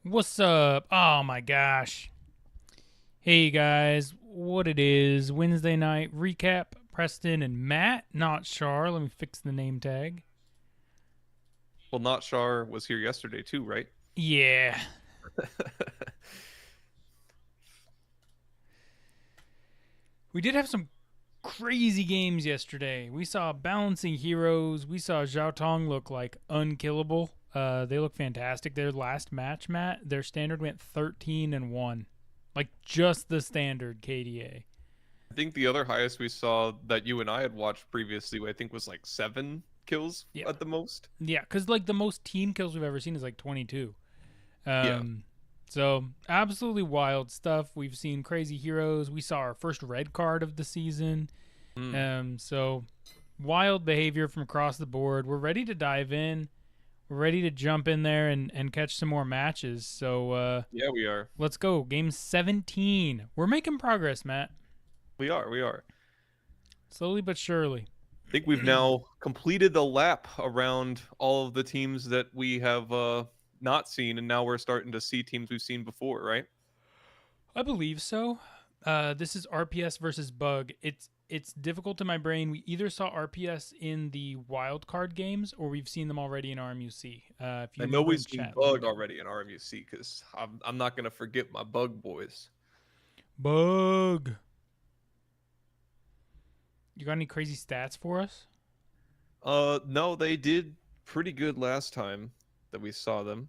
What's up? Oh my gosh. Hey guys, what it is, Wednesday night recap. Preston and Matt, not Char. Let me fix the name tag. Well, Not Shar was here yesterday too, right? Yeah. We did have some crazy games yesterday. We saw balancing heroes. We saw Zhao Tong look like unkillable. They look fantastic. Their last match, Matt, their standard went 13-1. Like just the standard KDA. I think the other highest we saw that you and I had watched previously, I think was like 7 kills Yeah. at the most. Yeah, because like the most team kills we've ever seen is like 22. Yeah. Um, so absolutely wild stuff. We've seen crazy heroes. We saw our first red card of the season. Mm. So wild behavior from across the board. We're ready to dive in. We're ready to jump in there and catch some more matches. So Yeah, we are. let's go. Game 17. We're making progress, Matt. We are. We are. Slowly but surely. I think we've now completed the lap around all of the teams that we have not seen, and now we're starting to see teams we've seen before, right? I believe so. This is RPS versus Bug. It's difficult in my brain. We either saw RPS in the wild card games or we've seen them already in RMUC. If you I know remember we've in seen chat, let me Bug know. already in RMUC because I'm not gonna forget my Bug boys. Bug. You got any crazy stats for us? No, they did pretty good last time that we saw them,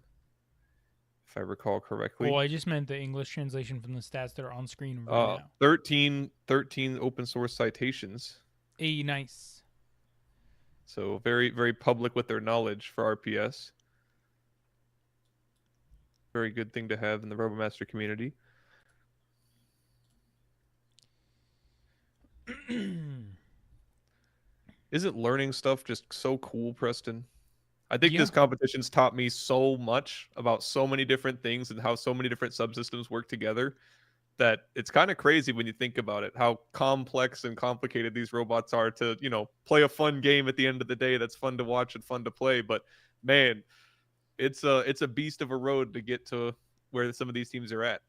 if I recall Oh, correctly. I just meant the English translation from the stats that are on screen right now. 13 open source citations. Hey, nice. So very, very public with their knowledge for RPS. Very good thing to have in the RoboMaster community. Isn't learning stuff just so cool, Preston? I think Yeah, this competition's taught me so much about so many different things and how so many different subsystems work together that it's kind of crazy when you think about it, how complex and complicated these robots are to, play a fun game at the end of the day that's fun to watch and fun to play. But man, it's a beast of a road to get to where some of these teams are at.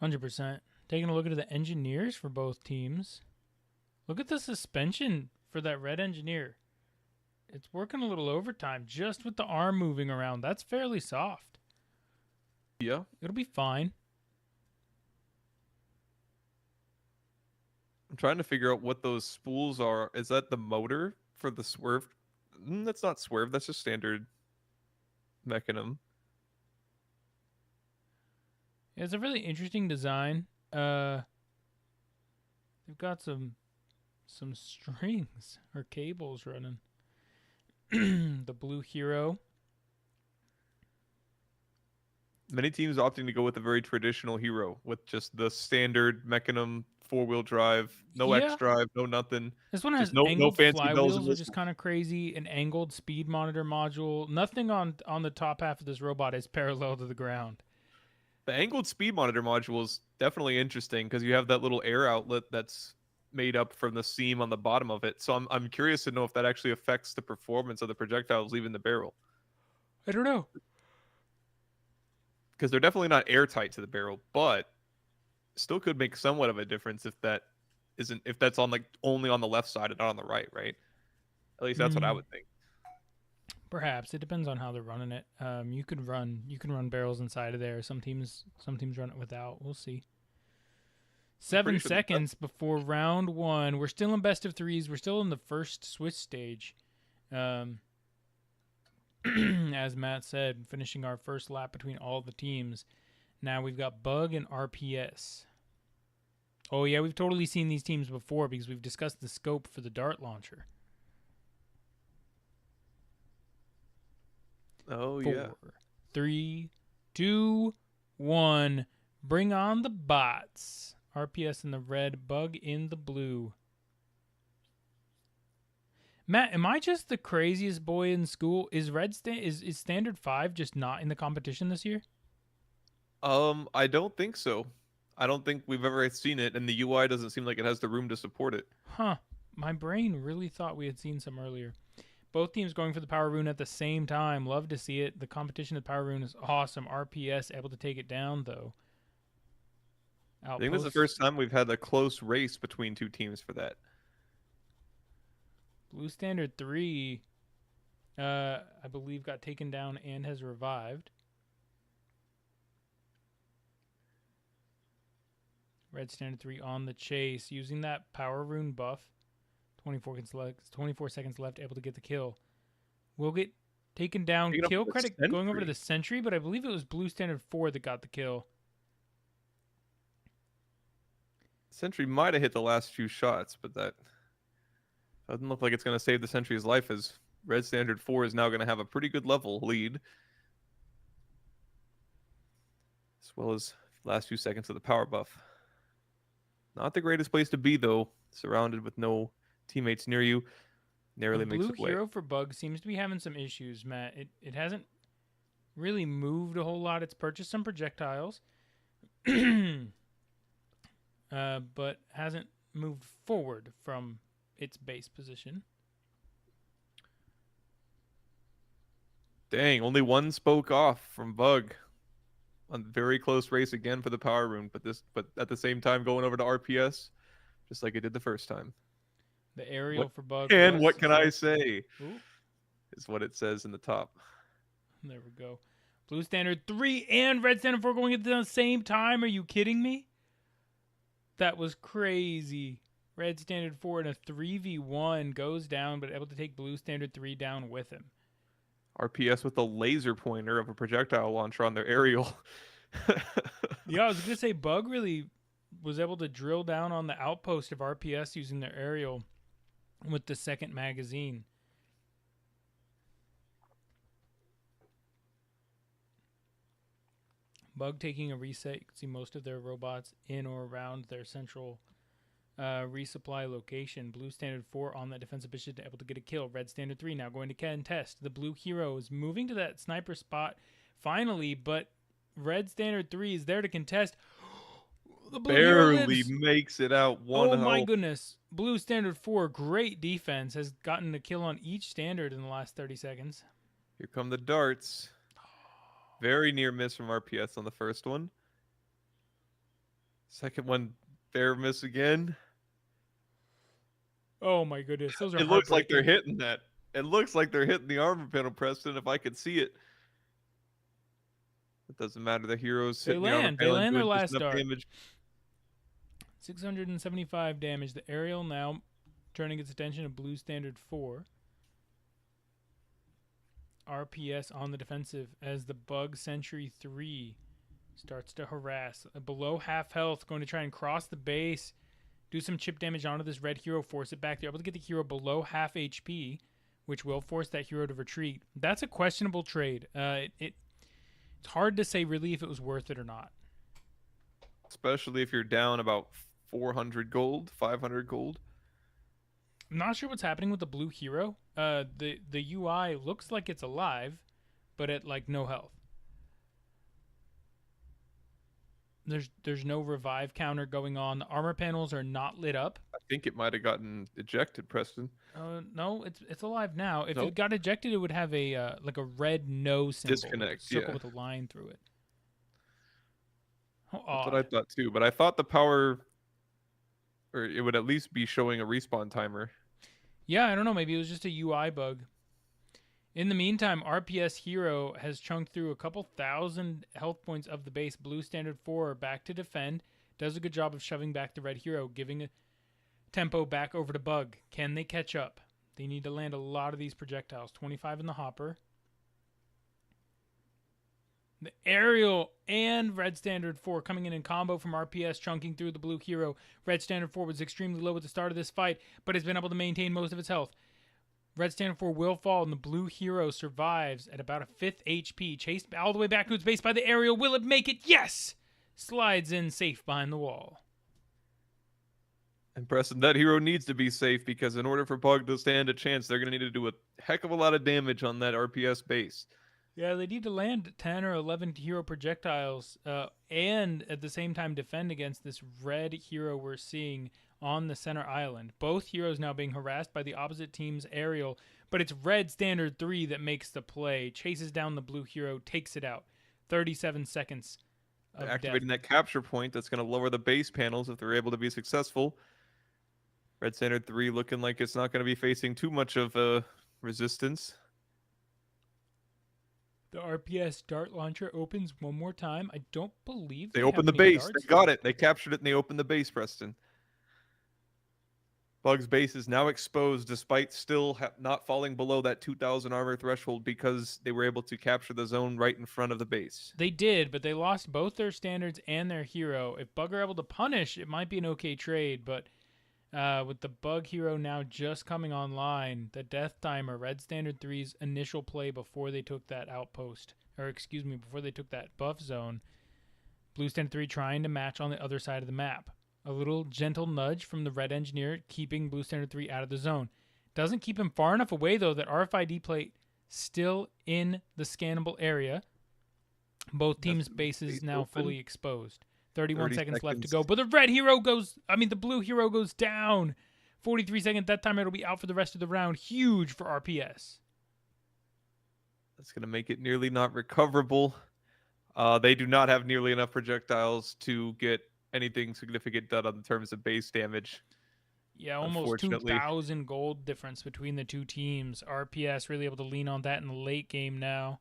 100%. Taking a look at the engineers for both teams. Look at the suspension for that red engineer. It's working a little overtime just with the arm moving around. That's fairly soft. Yeah. It'll be fine. I'm trying to figure out what those spools are. Is that the motor for the swerve? That's not swerve. That's just standard mechanism. It's a really interesting design. Uh, they've got some strings or cables running. The blue hero. Many teams opting to go with a very traditional hero with just the standard mechanism, 4-wheel drive, no X Yeah, drive, no nothing, this one has just no angled fancy bells and flywheels, which is whistles. kind of crazy. An angled speed monitor module. Nothing on the top half of this robot is parallel to the ground. The angled speed monitor module is definitely interesting because you have that little air outlet that's made up from the seam on the bottom of it. So I'm curious to know if that actually affects the performance of the projectiles leaving the barrel I don't know. because they're definitely not airtight to the barrel, but still could make somewhat of a difference if that's on like only on the left side and not on the right, right? At least that's what I Mm, would think. perhaps it depends on how they're running it. You can run barrels inside of there. Some teams run it without. We'll see. I'm pretty Seven sure the best. seconds before round one. We're still in best of threes. We're still in the first switch stage. Um, as Matt said, finishing our first lap between all the teams. Now we've got Bug and RPS. Oh yeah, we've totally seen these teams before because we've discussed the scope for the dart launcher. Oh yeah. 4, 3, 2, 1. Bring on the bots. RPS in the red, Bug in the blue. Matt, am I just the craziest boy in school? Is standard 5 just not in the competition this year? I don't think so. I don't think we've ever seen it, and the UI doesn't seem like it has the room to support it. Huh. My brain really thought we had seen some earlier. Both teams going for the power rune at the same time. Love to see it. The competition of the power rune is awesome. RPS able to take it down, though. I think this is the first time we've had a close race between two teams for that. Blue Standard 3, I believe, got taken down and has revived. Red Standard 3 on the chase, using that power rune buff. 24 seconds left, able to get the kill. Will get taken down. Kill credit going over to the Sentry, but I believe it was Blue Standard 4 that got the kill. Sentry might have hit the last few shots, but that doesn't look like it's going to save the Sentry's life, as Red Standard 4 is now going to have a pretty good level lead. As well as the last few seconds of the power buff. Not the greatest place to be, though, surrounded with no teammates near you. Narrowly makes it away. Blue hero for Bug seems to be having some issues, Matt. It hasn't really moved a whole lot. It's purchased some projectiles. But hasn't moved forward from its base position. Dang, only one spoke off from Bug. A very close race again for the power rune, but at the same time going over to RPS, just like it did the first time. The aerial for Bug. And what can I say? Ooh. Is what it says in the top. There we go. Blue Standard 3 and Red Standard 4 going at the same time. Are you kidding me? That was crazy. Red Standard 4 in a 3v1 goes down, but able to take Blue Standard 3 down with him. RPS with a laser pointer of a projectile launcher on their aerial. Yeah, I was going to say Bug really was able to drill down on the outpost of RPS using their aerial with the second magazine. Bug taking a reset. You can see most of their robots in or around their central resupply location. Blue Standard 4 on that defensive position, able to get a kill. Red Standard 3 now going to contest. The blue hero is moving to that sniper spot finally, but Red Standard 3 is there to contest. The blue barely makes it out. Oh my goodness. Blue Standard 4, great defense, has gotten a kill on each standard in the last 30 seconds. Here come the darts. Very near miss from RPS on the first one. Second one, fair miss again. Oh my goodness. Those are It looks like they're hitting that. It looks like they're hitting the armor panel, Preston, if I could see it. It doesn't matter. The heroes hitting the armor panel. They land their last dart. Damage. 675 damage. The aerial now turning its attention to Blue Standard 4. RPS on the defensive as the Bug Sentry 3 starts to harass. Below half health, going to try and cross the base, do some chip damage onto this red hero, force it back. They're able to get the hero below half HP, which will force that hero to retreat. That's a questionable trade. It's hard to say really if it was worth it or not. Especially if you're down about 400 gold, 500 gold. I'm not sure what's happening with the blue hero. The UI looks like it's alive, but at like no health. There's no revive counter going on. The armor panels are not lit up. I think it might have gotten ejected, Preston. No, it's alive now. If it got ejected, it would have a like a red no symbol, disconnect, circle with a line through it. That's what I thought too. But I thought the power, or it would at least be showing a respawn timer. Yeah, I don't know. Maybe it was just a UI bug. In the meantime, RPS Hero has chunked through a couple thousand health points of the base. Blue Standard 4 back to defend. Does a good job of shoving back the red hero, giving a tempo back over to Bug. Can they catch up? They need to land a lot of these projectiles. 25 in the hopper. The aerial and Red Standard 4 coming in combo from RPS, chunking through the blue hero. Red Standard 4 was extremely low at the start of this fight, but has been able to maintain most of its health. Red Standard 4 will fall, and the blue hero survives at about a 5th HP. Chased all the way back to its base by the aerial. Will it make it? Yes! Slides in safe behind the wall. And Preston, that hero needs to be safe, because in order for Bug to stand a chance, they're going to need to do a heck of a lot of damage on that RPS base. Yeah, they need to land 10 or 11 hero projectiles and at the same time defend against this red hero we're seeing on the center island. Both heroes now being harassed by the opposite team's aerial. but it's red standard 3 that makes the play, chases down the blue hero, takes it out. 37 seconds They're of death. activating that capture point that's going to lower the base panels if they're able to be successful. Red Standard 3 looking like it's not going to be facing too much of a resistance. The RPS dart launcher opens one more time. I don't believe They have opened the any base. darts They got yet. it. They captured it and they opened the base, Preston. Bug's base is now exposed despite still not falling below that 2,000 armor threshold because they were able to capture the zone right in front of the base. They did, but they lost both their standards and their hero. If Bug are able to punish, it might be an okay trade, but with the Bug hero now just coming online, the death timer, Red Standard 3's initial play before they took that outpost, before they took that buff zone, Blue Standard 3 trying to match on the other side of the map. A little gentle nudge from the Red Engineer, keeping Blue Standard 3 out of the zone. Doesn't keep him far enough away, though, that RFID plate still in the scannable area. Both teams' bases now fully exposed. 31 seconds left to go. But the the blue hero goes down. 43 seconds. That time it'll be out for the rest of the round. Huge for RPS. That's going to make it nearly not recoverable. They do not have nearly enough projectiles to get anything significant done in terms of base damage. Yeah, almost 2,000 gold difference between the two teams. RPS really able to lean on that in the late game now.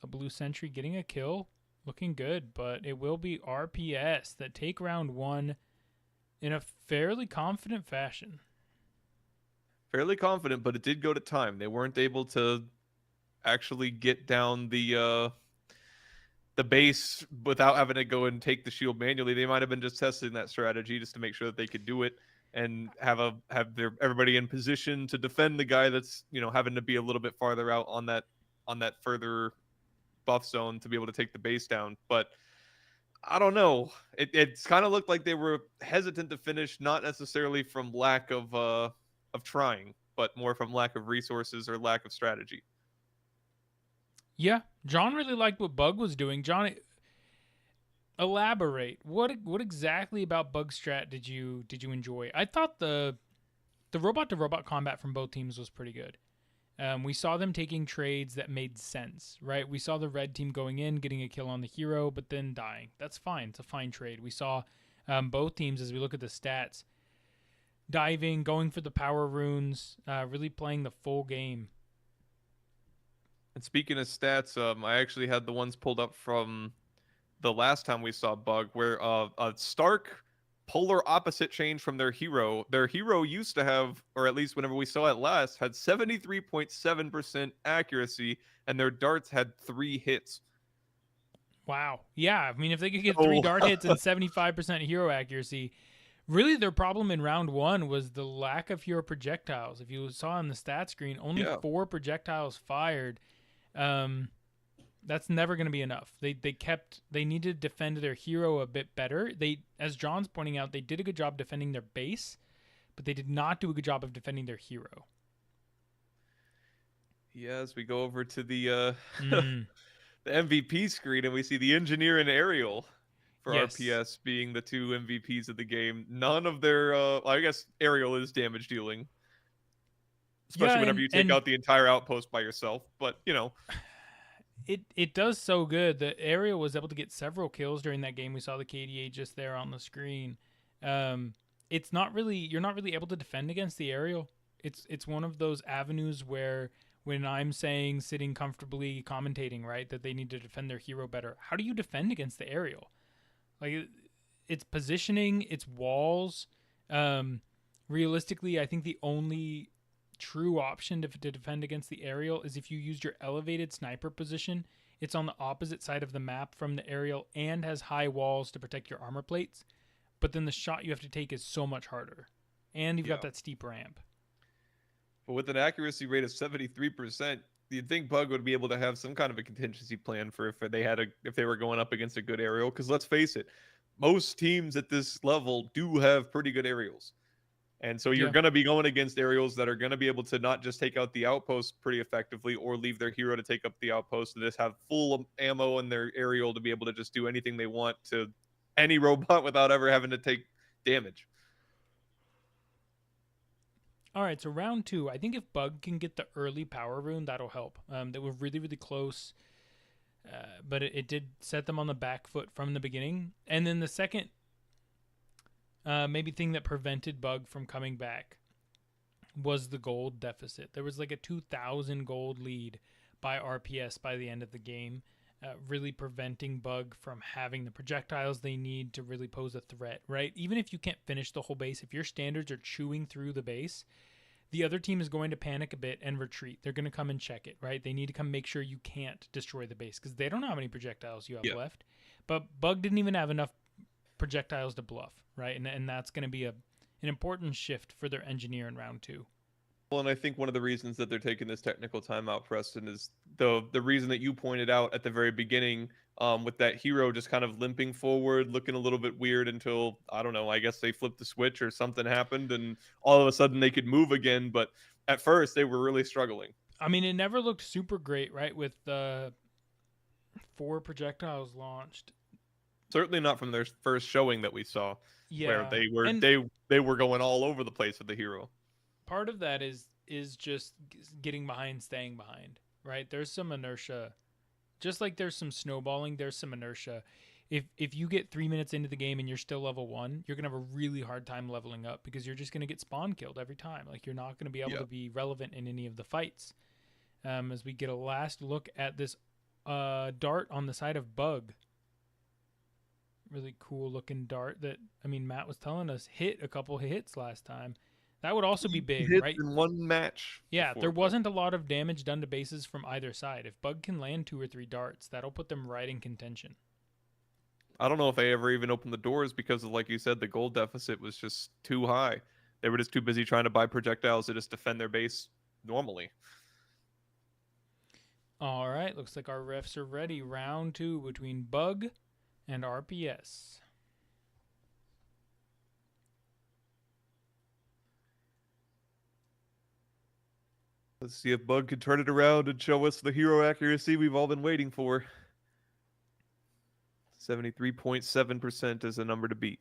The blue sentry getting a kill. Looking good, but it will be RPS that take round 1 in a fairly confident fashion. Fairly confident, but it did go to time. They weren't able to actually get down the base without having to go and take the shield manually. They might have been just testing that strategy just to make sure that they could do it and have everybody in position to defend the guy that's having to be a little bit farther out on that further buff zone to be able to take the base down. But I don't know. It's kind of looked like they were hesitant to finish, not necessarily from lack of trying, but more from lack of resources or lack of strategy. Yeah, John really liked what Bug was doing. John, elaborate. What exactly about Bug strat did you enjoy? I thought the robot to robot combat from both teams was pretty good. We saw them taking trades that made sense, right? We saw the red team going in, getting a kill on the hero, but then dying. That's fine. It's a fine trade. We saw both teams, as we look at the stats, diving, going for the power runes, really playing the full game. And speaking of stats, I actually had the ones pulled up from the last time we saw Bug, where a stark polar opposite change from their hero. Their hero used to have, or at least whenever we saw it last, had 73.7% accuracy, and their darts had 3 hits. Wow. Yeah, I mean, if they could get 3 dart hits and 75% hero accuracy, really their problem in round 1 was the lack of hero projectiles. If you saw on the stat screen, only 4 projectiles fired. That's never going to be enough. They needed to defend their hero a bit better. As John's pointing out, they did a good job defending their base, but they did not do a good job of defending their hero. Yeah, as we go over to the the MVP screen and we see the engineer and Aerial for RPS being the 2 MVPs of the game. None of their I guess Aerial is damage dealing. Especially whenever you take out the entire outpost by yourself, but It does so good that Aerial was able to get several kills during that game. We saw the KDA just there on the screen. It's not really, you're not really able to defend against the Aerial. It's one of those avenues where when I'm saying sitting comfortably commentating, right, that they need to defend their hero better. How do you defend against the Aerial? Like, it's positioning, it's walls. Realistically, I think the only true option to defend against the Aerial is if you used your elevated sniper position. It's on the opposite side of the map from the Aerial and has high walls to protect your armor plates. But then the shot you have to take is so much harder. And you've got that steep ramp. But with an accuracy rate of 73%, you'd think Bug would be able to have some kind of a contingency plan for if they were going up against a good Aerial. Because let's face it, most teams at this level do have pretty good Aerials. And so you're going to be going against Aerials that are going to be able to not just take out the outpost pretty effectively or leave their hero to take up the outpost and just have full ammo in their Aerial to be able to just do anything they want to any robot without ever having to take damage. All right, so round 2. I think if Bug can get the early power rune, that'll help. They were really, really close, but it did set them on the back foot from the beginning. And then the second maybe thing that prevented Bug from coming back was the gold deficit. There was like a 2,000 gold lead by RPS by the end of the game, really preventing Bug from having the projectiles they need to really pose a threat, right? Even if you can't finish the whole base, if your standards are chewing through the base, the other team is going to panic a bit and retreat. They're going to come and check it, right? They need to come make sure you can't destroy the base because they don't know how many projectiles you have left. But Bug didn't even have enough projectiles to bluff, right? And that's going to be an important shift for their engineer in round 2. Well, and I think one of the reasons that they're taking this technical timeout, Preston, is the reason that you pointed out at the very beginning, with that hero just kind of limping forward, looking a little bit weird until, I don't know, I guess they flipped the switch or something happened, and all of a sudden they could move again. But at first they were really struggling. I mean, it never looked super great, right? With 4 projectiles launched. Certainly not from their first showing that we saw, where they were and they were going all over the place with the hero. Part of that is just getting behind, staying behind, right? There's some inertia, just like there's some snowballing. There's some inertia. If you get 3 minutes into the game and you're still level 1, you're gonna have a really hard time leveling up because you're just gonna get spawn killed every time. Like you're not gonna be able to be relevant in any of the fights. As we get a last look at this dart on the side of Bug. Really cool looking dart that, I mean, Matt was telling us hit a couple hits last time. That would also be big, right? In one match. Yeah, there wasn't a lot of damage done to bases from either side. If Bug can land 2 or 3 darts, that'll put them right in contention. I don't know if they ever even opened the doors because of, like you said, the gold deficit was just too high. They were just too busy trying to buy projectiles to just defend their base normally. All right, looks like our refs are ready. Round 2 between Bug and RPS. Let's see if Bug can turn it around and show us the hero accuracy we've all been waiting for. 73.7% is a number to beat.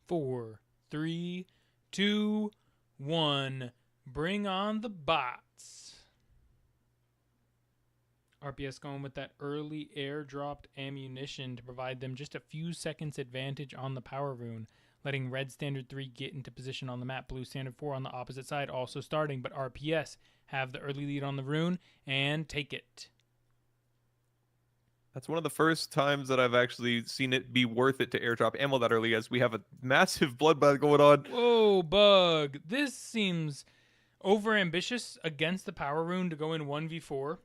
Four, 3, 2, 1. Bring on the bots. RPS going with that early airdropped ammunition to provide them just a few seconds advantage on the power rune, letting Red Standard 3 get into position on the map. Blue Standard 4 on the opposite side also starting, but RPS have the early lead on the rune and take it. That's one of the first times that I've actually seen it be worth it to airdrop ammo that early, as we have a massive bloodbath going on. Whoa, Bug. This seems overambitious against the power rune to go in 1v4.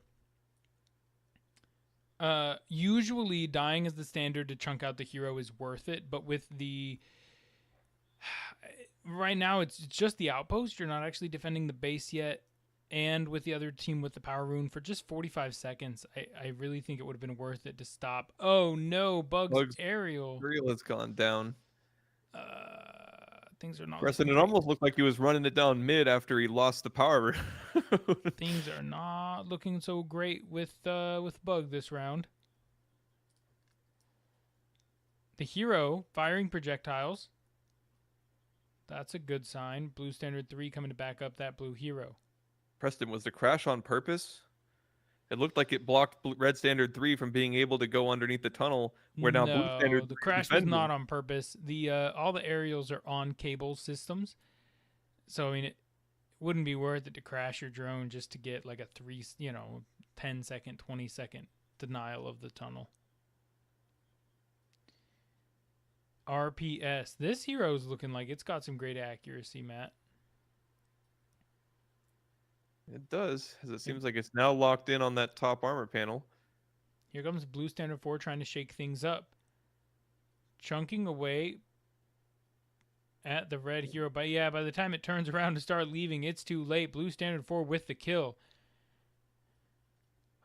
Usually dying as the standard to chunk out the hero is worth it, but with the right now it's just the outpost. You're not actually defending the base yet, and with the other team with the power rune for just 45 seconds, I really think it would have been worth it to stop. Oh no, Bug's aerial has gone down. Things are not. Preston, it almost looked like he was running it down mid after he lost the power. Things are not looking so great with Bug this round. The hero firing projectiles. That's a good sign. Blue Standard 3 coming to back up that blue hero. Preston, was the crash on purpose? It looked like it blocked Red Standard 3 from being able to go underneath the tunnel, where now Blue Standard 3 the crash was not on purpose. The all the aerials are on cable systems, so I mean it wouldn't be worth it to crash your drone just to get like a 10-second, 20-second denial of the tunnel. RPS. This hero's looking like it's got some great accuracy, Matt. It does, as it seems like it's now locked in on that top armor panel. Here comes Blue Standard 4 trying to shake things up. Chunking away at the red hero. But yeah, by the time it turns around to start leaving, it's too late. Blue Standard 4 with the kill.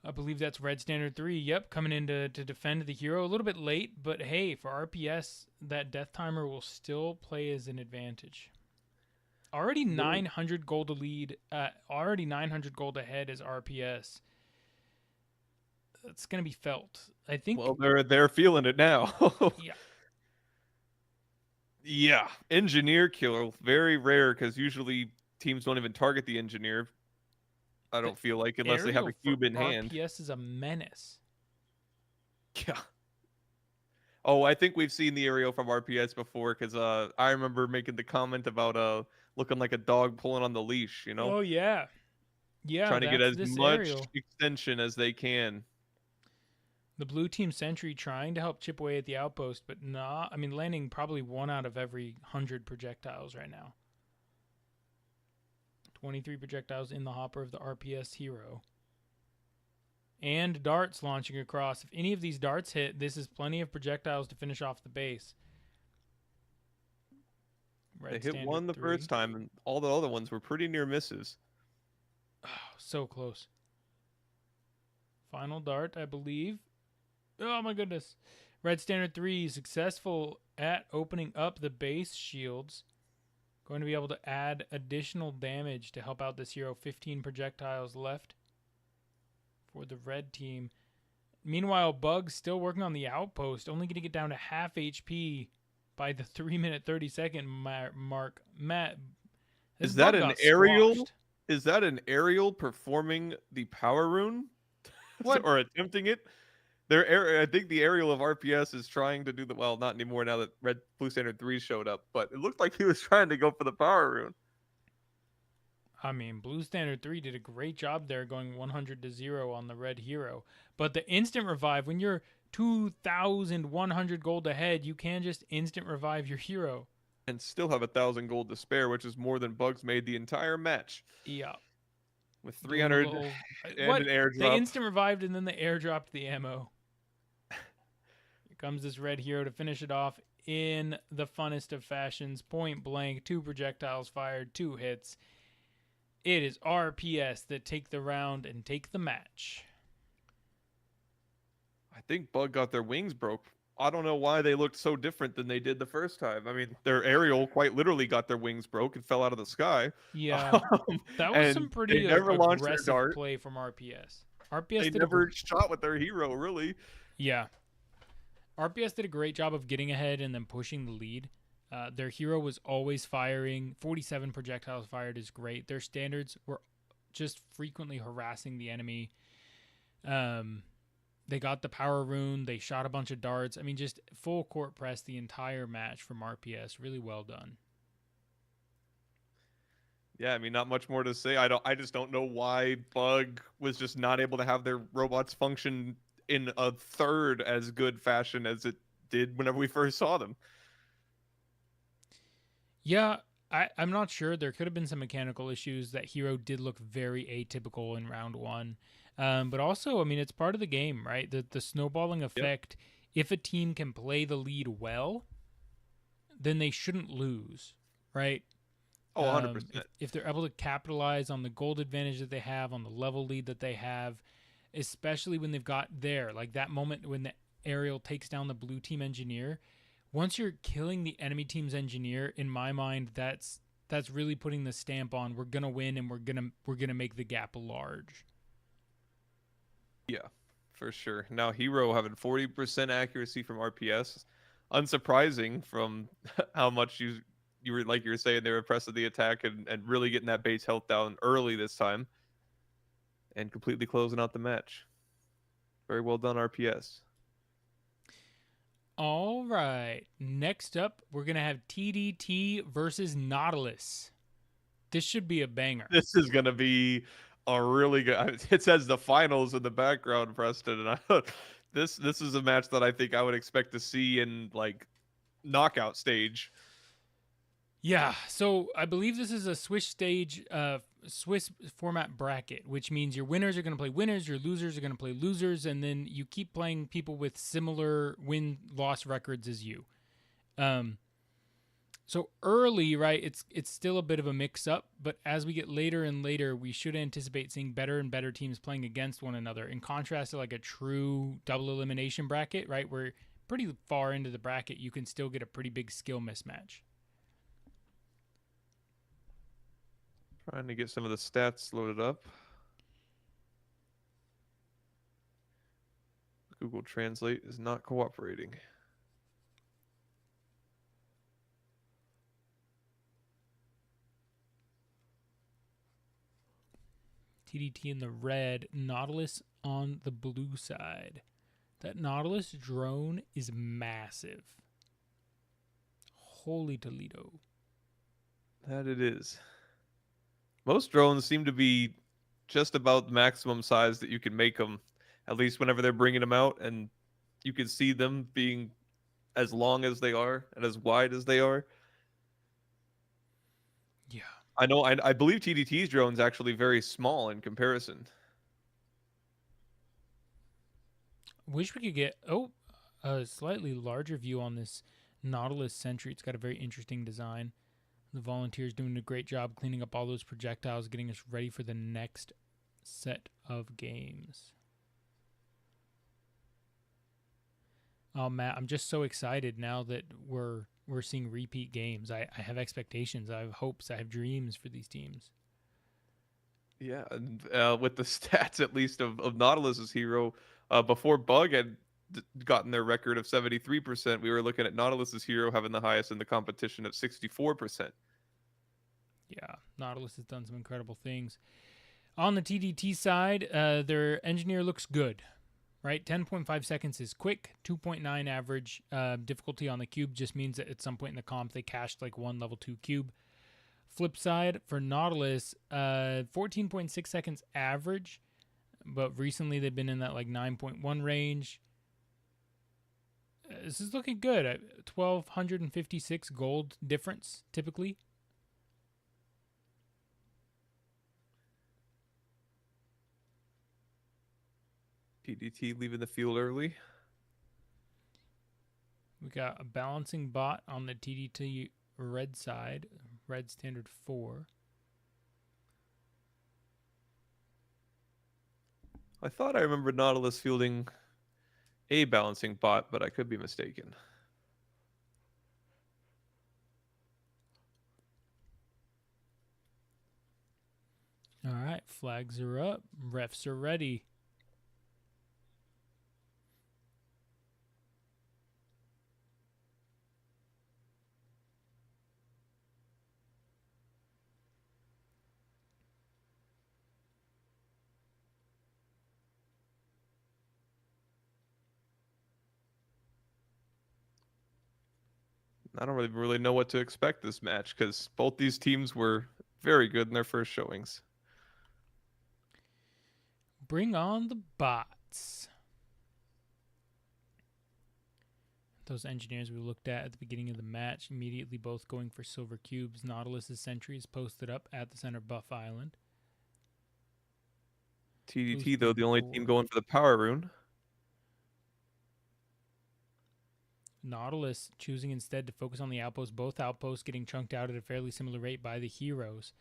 I believe that's Red Standard 3. Yep, coming in to defend the hero. A little bit late, but hey, for RPS, that death timer will still play as an advantage. Already 900 gold to lead. Already 900 gold ahead is RPS. it's going to be felt. I think. Well, they're feeling it now. Yeah. Yeah, engineer kill, very rare because usually teams don't even target the engineer. I The don't feel like unless they have aerial a for cube in hand. RPS is a menace. Yeah. Oh, I think we've seen the aerial from RPS before because I remember making the comment about looking like a dog pulling on the leash, Oh yeah. Yeah, trying to get that's as this much aerial. extension as they can. The blue team sentry trying to help chip away at the outpost, but not. I mean, landing probably 1 out of every 100 projectiles right now. 23 projectiles in the hopper of the RPS hero. And darts launching across. If any of these darts hit, this is plenty of projectiles to finish off the base. They Red hit standard one the 3. first time, and all the other ones were pretty near misses. Oh, so close. Final dart, I believe. Oh my goodness. Red standard 3 successful at opening up the base shields. Going to be able to add additional damage to help out this hero. 15 projectiles left for the red team. Meanwhile, Bug's still working on the outpost, only going to get down to half HP by the 3-minute 30-second mark. Matt, this Is that Bug an got aerial? squashed. Is that an aerial performing the power rune? What? Or attempting it? I think the aerial of RPS is trying to do the well, not anymore now that Red Blue Standard 3 showed up, but it looked like he was trying to go for the power rune. I mean, Blue Standard 3 did a great job there going 100-0 on the red hero. But the instant revive, when you're 2,100 gold ahead, you can just instant revive your hero. And still have 1,000 gold to spare, which is more than Bugs made the entire match. Yeah. With Doing a 300 little, and what? an They airdrop. instant revived and then they airdropped the ammo. Here comes this red hero to finish it off in the funnest of fashions. Point blank, 2 projectiles fired, 2 hits. It is RPS that take the round and take the match. I think Bug got their wings broke. I don't know why they looked so different than they did the first time. I mean, their aerial quite literally got their wings broke and fell out of the sky. Yeah, that was some And they pretty never launched their aggressive dart. play from RPS. RPS They did a never shot with their hero, really. yeah. RPS did a great job of getting ahead and then pushing the lead. Their hero was always firing. 47 projectiles fired is great. Their standards were just frequently harassing the enemy. They got the power rune. They shot a bunch of darts. I mean, just full court press the entire match from RPS. Really well done. Yeah, I mean, not much more to say. I just don't know why Bug was just not able to have their robots function in a third as good fashion as it did whenever we first saw them. Yeah, I'm not sure. There could have been some mechanical issues. That hero did look very atypical in round 1. But also, I mean, it's part of the game, right? The snowballing effect, if a team can play the lead well, then they shouldn't lose, right? Oh, 100%. If they're able to capitalize on the gold advantage that they have, on the level lead that they have, especially when they've got like that moment when the aerial takes down the blue team engineer. Once you're killing the enemy team's engineer, in my mind, that's really putting the stamp on we're gonna win and we're gonna make the gap large. Yeah, for sure. Now, Hero having 40% accuracy from RPS, unsurprising from how much you were like you were saying they were pressing the attack and really getting that base health down early this time, and completely closing out the match. Very well done, RPS. All right. Next up, we're going to have TDT versus Nautilus. This should be a banger. This is going to be a really good. It says the finals in the background, Preston, and this is a match that I think I would expect to see in like knockout stage. Yeah, so I believe this is a Swiss format bracket, which means your winners are going to play winners, your losers are going to play losers, and then you keep playing people with similar win-loss records as you. So early, right, it's still a bit of a mix-up, but as we get later and later, we should anticipate seeing better and better teams playing against one another, in contrast to like a true double elimination bracket, right, where pretty far into the bracket, you can still get a pretty big skill mismatch. Trying to get some of the stats loaded up. Google Translate is not cooperating. TDT in the red, Nautilus on the blue side. That Nautilus drone is massive. Holy Toledo. That it is. Most drones seem to be just about the maximum size that you can make them, at least whenever they're bringing them out, and you can see them being as long as they are and as wide as they are. Yeah. I know. I believe TDT's drone's actually very small in comparison. Wish we could get a slightly larger view on this Nautilus Sentry. It's got a very interesting design. The volunteers doing a great job cleaning up all those projectiles, getting us ready for the next set of games. Oh, Matt, I'm just so excited now that we're seeing repeat games. I have expectations. I have hopes. I have dreams for these teams. Yeah, and with the stats at least of Nautilus's hero, before Bug had gotten their record of 73%, we were looking at Nautilus's hero having the highest in the competition at 64%. Yeah, Nautilus has done some incredible things. On the TDT side, their engineer looks good, right? 10.5 seconds is quick, 2.9 average. Difficulty on the cube just means that at some point in the comp they cached like one level 2 cube. Flip side for Nautilus, 14.6 seconds average, but recently they've been in that like 9.1 range. This is looking good at 1,256 gold difference typically. TDT leaving the field early. We got a balancing bot on the TDT red side, red standard 4. I thought I remembered Nautilus fielding a balancing bot, but I could be mistaken. All right, flags are up, refs are ready. I don't really know what to expect this match because both these teams were very good in their first showings. Bring on the bots. Those engineers we looked at the beginning of the match, immediately both going for silver cubes. Nautilus's sentry is posted up at the center Buff Island. TDT, though, the only team going for the power rune. Nautilus choosing instead to focus on the outposts, both outposts getting chunked out at a fairly similar rate by the heroes.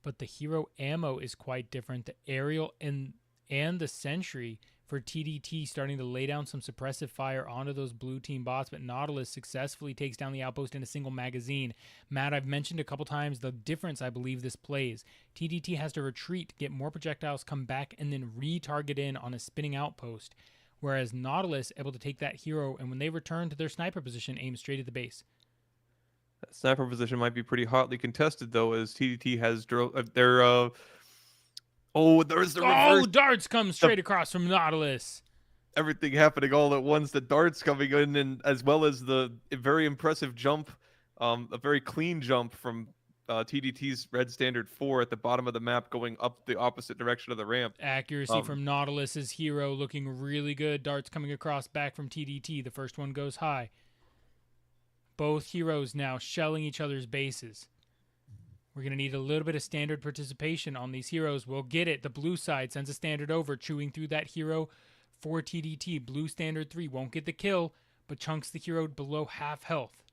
But the hero ammo is quite different. The aerial and the sentry for TDT starting to lay down some suppressive fire onto those blue team bots, but Nautilus successfully takes down the outpost in a single magazine. Matt, I've mentioned a couple times the difference I believe this plays. TDT has to retreat, get more projectiles, come back, and then retarget in on a spinning outpost. Whereas Nautilus able to take that hero, and when they return to their sniper position, aim straight at the base. That sniper position might be pretty hotly contested, though, as TDT has their there's the reverse. Oh, darts come straight across from Nautilus. Everything happening all at once. The darts coming in, and as well as the very impressive jump, a very clean jump from TDT's red standard 4 at the bottom of the map, going up the opposite direction of the ramp. Accuracy from Nautilus's hero looking really good. Darts coming across back from TDT. The first one goes high. Both heroes now shelling each other's bases. We're going to need a little bit of standard participation on these heroes. We'll get it. The blue side sends a standard over, chewing through that hero for TDT. Blue standard 3 won't get the kill, but chunks the hero below half health.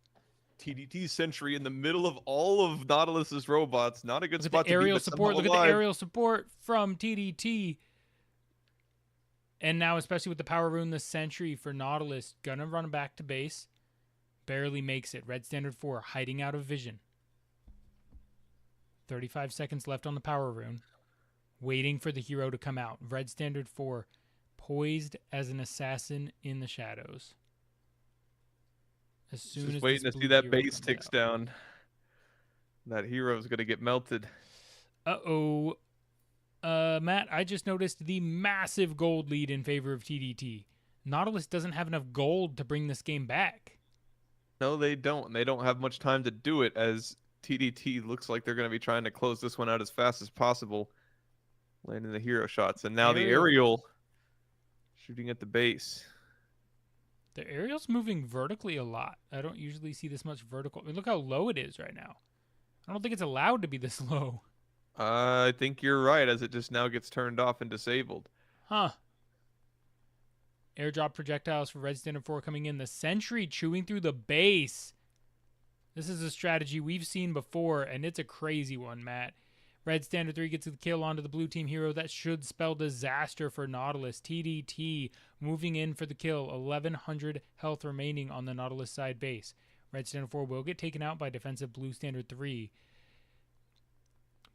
TDT sentry in the middle of all of Nautilus's robots. Not a good spot to be. Aerial support. Look at the aerial support from TDT. And now, especially with the power rune, the sentry for Nautilus, gonna run back to base. Barely makes it. Red standard 4 hiding out of vision. 35 seconds left on the power rune. Waiting for the hero to come out. Red standard 4 poised as an assassin in the shadows. As soon Just as this waiting to see blue that hero base comes ticks out. down. That hero's gonna get melted. Uh-oh. Matt, I just noticed the massive gold lead in favor of TDT. Nautilus doesn't have enough gold to bring this game back. No, they don't. And they don't have much time to do it, as TDT looks like they're gonna be trying to close this one out as fast as possible, landing the hero shots. And now the aerial shooting at the base. The aerial's moving vertically a lot. I don't usually see this much vertical. I mean, look how low it is right now. I don't think it's allowed to be this low. I think you're right, as it just now gets turned off and disabled. Huh. Airdrop projectiles for Red Standard 4 coming in. The Sentry chewing through the base. This is a strategy we've seen before, and it's a crazy one, Matt. Red Standard 3 gets the kill onto the blue team hero. That should spell disaster for Nautilus. TDT moving in for the kill. 1,100 health remaining on the Nautilus side base. Red Standard 4 will get taken out by defensive Blue Standard 3.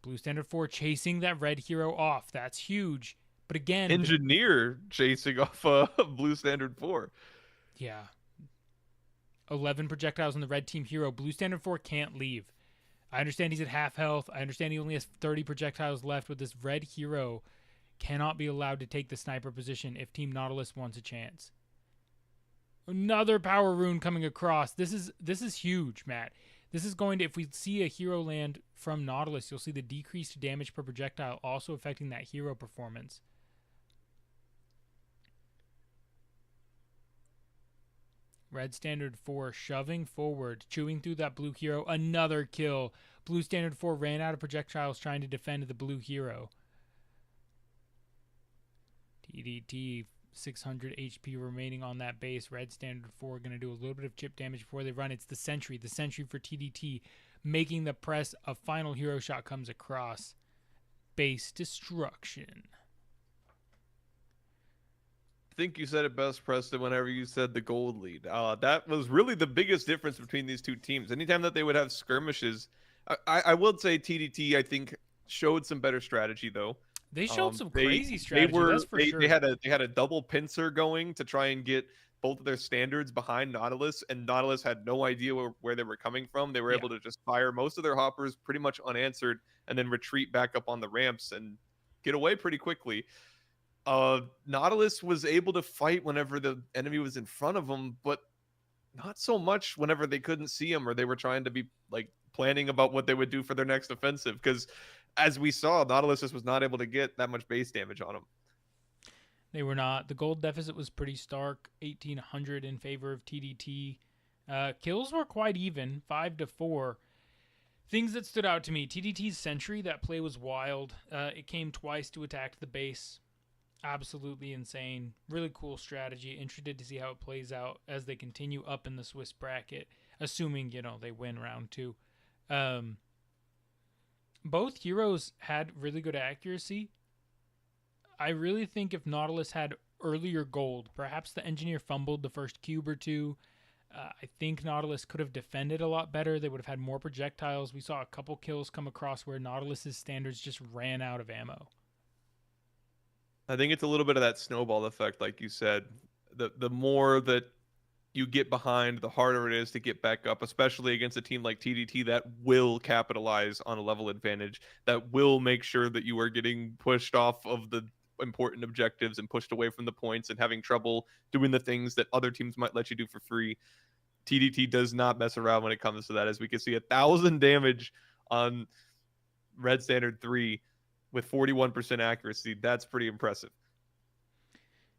Blue Standard 4 chasing that red hero off. That's huge. But again, Engineer chasing off Blue Standard 4. yeah. 11 projectiles on the red team hero. Blue Standard 4 can't leave. I understand he's at half health. I understand he only has 30 projectiles left, with this red hero cannot be allowed to take the sniper position if Team Nautilus wants a chance. Another power rune coming across. This is huge, Matt. This is going to, if we see a hero land from Nautilus, you'll see the decreased damage per projectile also affecting that hero performance. Red Standard 4 shoving forward, chewing through that blue hero. Another kill. Blue Standard 4 ran out of projectiles trying to defend the blue hero. TDT, 600 HP remaining on that base. Red Standard 4 going to do a little bit of chip damage before they run. It's the Sentry for TDT, making the press. A final hero shot comes across. Base destruction. I think you said it best, Preston, whenever you said the gold lead. That was really the biggest difference between these two teams. Anytime that they would have skirmishes, I would say TDT, I think, showed some better strategy, though. They showed some crazy strategy, that's for sure. They had a double pincer going to try and get both of their standards behind Nautilus, and Nautilus had no idea where they were coming from. They were able to just fire most of their hoppers pretty much unanswered and then retreat back up on the ramps and get away pretty quickly. Nautilus was able to fight whenever the enemy was in front of them, but not so much whenever they couldn't see him or they were trying to be like planning about what they would do for their next offensive. Because as we saw, Nautilus just was not able to get that much base damage on him. They were not. The gold deficit was pretty stark, 1,800 in favor of TDT. Kills were quite even, 5-4. Things that stood out to me: TDT's Sentry, that play was wild. It came twice to attack the base. Absolutely insane. Really cool strategy. Interested to see how it plays out as they continue up in the Swiss bracket, assuming, they win round 2. Both heroes had really good accuracy. I really think if Nautilus had earlier gold, perhaps the Engineer fumbled the first cube or two. I think Nautilus could have defended a lot better. They would have had more projectiles. We saw a couple kills come across where Nautilus's standards just ran out of ammo. I think it's a little bit of that snowball effect, like you said. The more that you get behind, the harder it is to get back up, especially against a team like TDT that will capitalize on a level advantage, that will make sure that you are getting pushed off of the important objectives and pushed away from the points and having trouble doing the things that other teams might let you do for free. TDT does not mess around when it comes to that, as we can see 1,000 damage on Red Standard 3 with 41% accuracy. That's pretty impressive.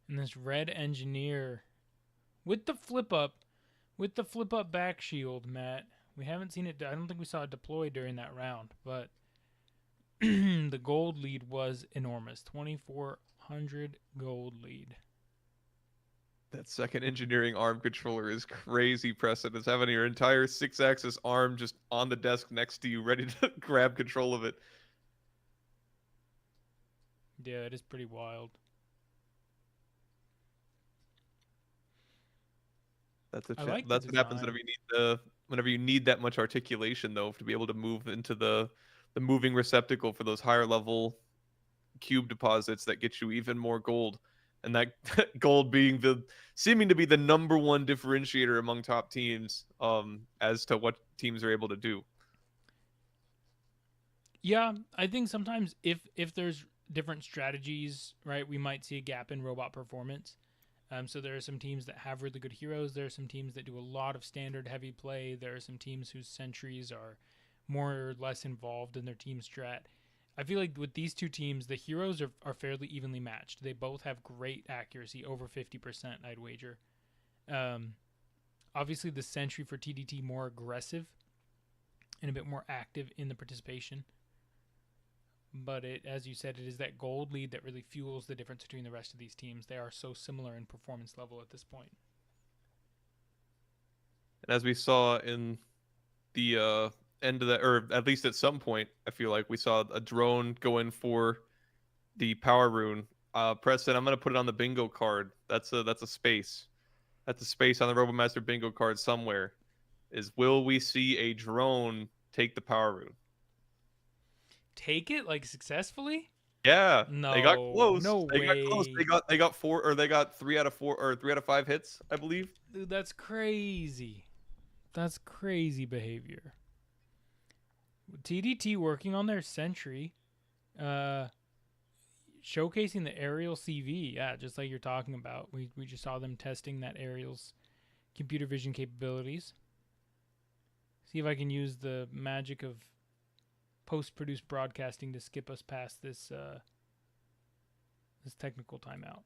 And this red Engineer with the flip up back shield, Matt. We haven't seen it. I don't think we saw it deploy during that round, but the gold lead was enormous. 2,400 gold lead. That second engineering arm controller is crazy, Preston. It's having your entire 6-axis arm just on the desk next to you, ready to grab control of it. Yeah, it is pretty wild. That's what happens whenever you need that much articulation, though, to be able to move into the moving receptacle for those higher level cube deposits that get you even more gold. and that gold being the seeming to be the number one differentiator among top teams as to what teams are able to do. Yeah, I think sometimes if there's different strategies, right, we might see a gap in robot performance. So there are some teams that have really good heroes. There are some teams that do a lot of standard heavy play. There are some teams whose sentries are more or less involved in their team strat. I feel like with these two teams, the heroes are fairly evenly matched. They both have great accuracy, over 50%, I'd wager. Um, Obviously, the sentry for TDT more aggressive and a bit more active in the participation. But it, as you said, it is that gold lead that really fuels the difference between the rest of these teams. They are so similar in performance level at this point. And as we saw in the end of that, or at least at some point, I feel like we saw a drone go in for the power rune. Preston, I'm gonna put it on the bingo card. That's a space. That's a space on the Robomaster bingo card somewhere. Is will we see a drone take the power rune? Take it like successfully? Yeah, they got No, close. no They got close. way. They got four, or they got 3 out of 4, or 3 out of 5 hits, I believe. Dude, that's crazy. That's crazy behavior. TDT working on their sentry, showcasing the aerial CV. Yeah, just like you're talking about. We just saw them testing that aerial's computer vision capabilities. See if I can use the magic of post-produced broadcasting to skip us past this this technical timeout.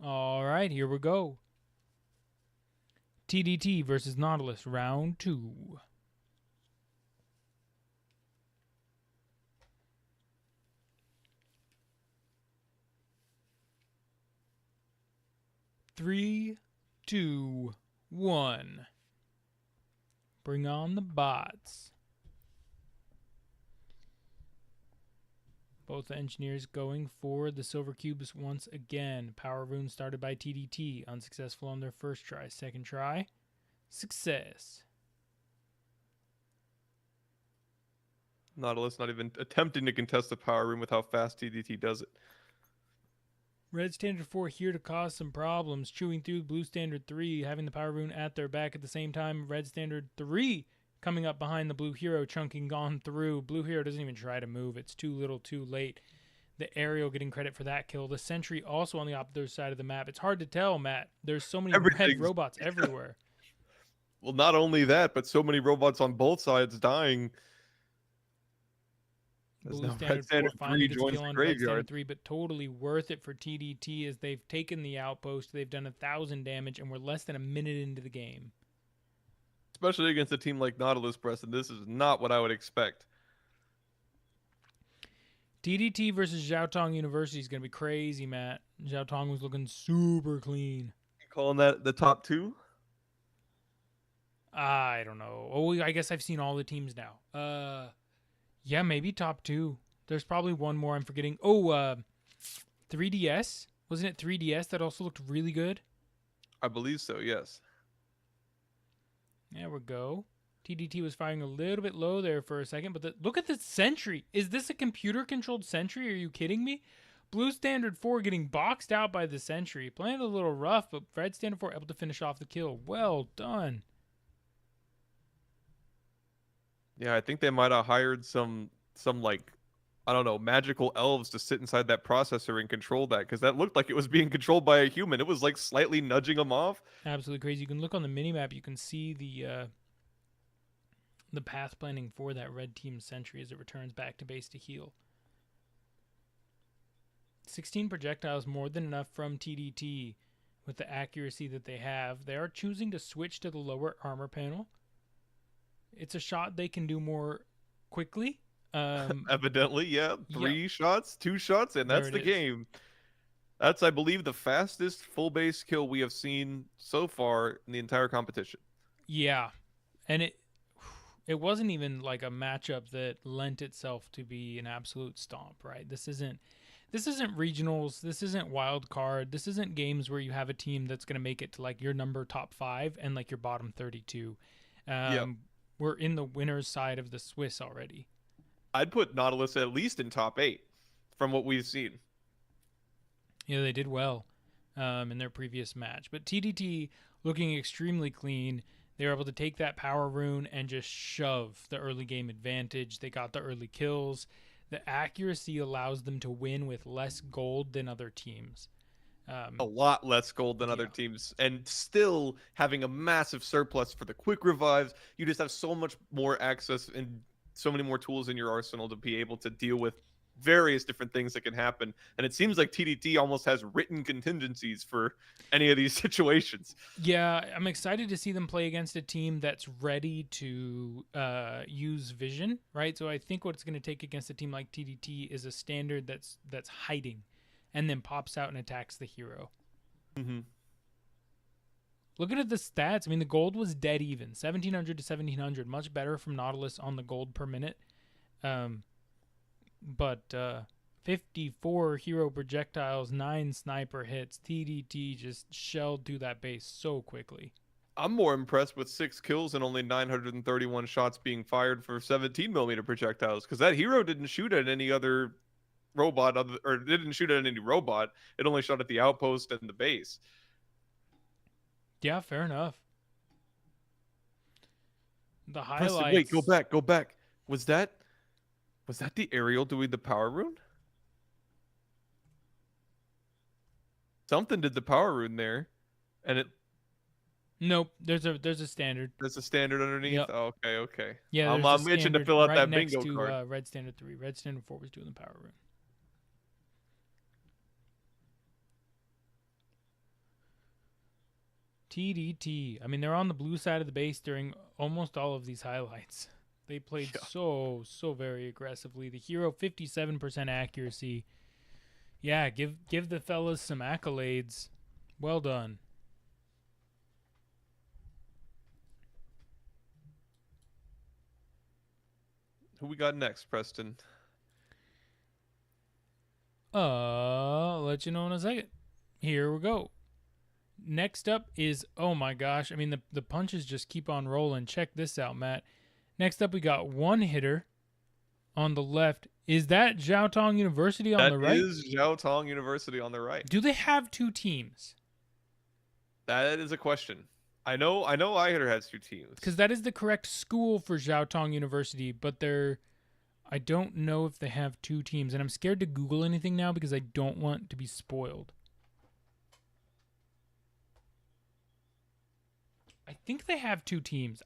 All right, here we go. TDT versus Nautilus, round 2. Three, 2, 1. Bring on the bots. Both engineers going for the silver cubes once again. Power rune started by TDT. Unsuccessful on their first try. Second try. Success. Nautilus not even attempting to contest the power rune with how fast TDT does it. Red Standard 4 here to cause some problems. Chewing through Blue Standard 3. Having the power rune at their back at the same time. Red Standard 3 coming up behind the Blue Hero, chunking gone through. Blue Hero doesn't even try to move. It's too little too late. The aerial getting credit for that kill. The sentry also on the opposite side of the map. It's hard to tell, Matt. There's so many red robots everywhere. Well, not only that, but so many robots on both sides dying. Blue Standard 4 finally gets a kill on Red Standard 3, but totally worth it for TDT as they've taken the outpost. They've done 1,000 damage, and we're less than a minute into the game. Especially against a team like Nautilus, Preston. This is not what I would expect. TDT versus Zhaotong University is going to be crazy, Matt. Zhaotong was looking super clean. You calling that the top 2? I don't know. Oh, I guess I've seen all the teams now. Yeah, maybe top 2. There's probably one more I'm forgetting. Oh, 3DS? Wasn't it 3DS that also looked really good? I believe so, yes. There we go. TDT was firing a little bit low there for a second, but look at the sentry. Is this a computer-controlled sentry? Are you kidding me? Blue Standard 4 getting boxed out by the sentry. Playing a little rough, but Red Standard 4 able to finish off the kill. Well done. Yeah, I think they might have hired some like, I don't know, magical elves to sit inside that processor and control that, because that looked like it was being controlled by a human. It was like slightly nudging them off. Absolutely crazy. You can look on the minimap. You can see the path planning for that red team sentry as it returns back to base to heal. 16 projectiles, more than enough from TDT with the accuracy that they have. They are choosing to switch to the lower armor panel. It's a shot they can do more quickly. Evidently, yeah. 3 shots, 2 shots, and that's the game. That's, I believe, the fastest full base kill we have seen so far in the entire competition. Yeah, and it wasn't even like a matchup that lent itself to be an absolute stomp, right? This isn't regionals. This isn't wild card. This isn't games where you have a team that's going to make it to like your number top 5 and like your bottom 32. We're in the winner's side of the Swiss already. I'd put Nautilus at least in top 8 from what we've seen. Yeah, they did well in their previous match. But TDT looking extremely clean. They were able to take that power rune and just shove the early game advantage. They got the early kills. The accuracy allows them to win with less gold than other teams. A lot less gold than other Yeah. teams, and still having a massive surplus for the quick revives. You just have so much more access and so many more tools in your arsenal to be able to deal with various different things that can happen. And it seems like TDT almost has written contingencies for any of these situations. Yeah, I'm excited to see them play against a team that's ready to use vision, right? So I think what it's going to take against a team like TDT is a standard that's hiding, and then pops out and attacks the hero. Mm-hmm. Looking at the stats, I mean, the gold was dead even, 1700 to 1700, much better from Nautilus on the gold per minute. But 54 hero projectiles, 9 sniper hits. TDT just shelled through that base so quickly. I'm more impressed with 6 kills and only 931 shots being fired for 17mm projectiles, because that hero didn't shoot at any other robot, or didn't shoot at any robot. It only shot at the outpost and the base. Yeah, fair enough. The highlights. Preston, wait, go back. Was that the aerial doing the power rune? Something did the power rune there, and it. Nope, there's a standard. There's a standard underneath. Yep. Oh, okay. Yeah, I'm there's a itching to standard fill out right that next bingo to card. Red Standard 3. Red Standard 4 was doing the power rune. TDT. I mean, they're on the blue side of the base during almost all of these highlights. They played so very aggressively. The hero 57% accuracy. Yeah, give the fellas some accolades. Well done. Who we got next, Preston? I'll let you know in a second. Here we go. Next up is, oh my gosh, I mean, the punches just keep on rolling. Check this out, Matt. Next up, we got one hitter on the left. Is that Jiaotong University on the right? That is Jiaotong University on the right. Do they have 2 teams? That is a question. I know iHitter has 2 teams. Because that is the correct school for Jiaotong University, but I don't know if they have 2 teams, and I'm scared to Google anything now because I don't want to be spoiled. I think they have 2 teams.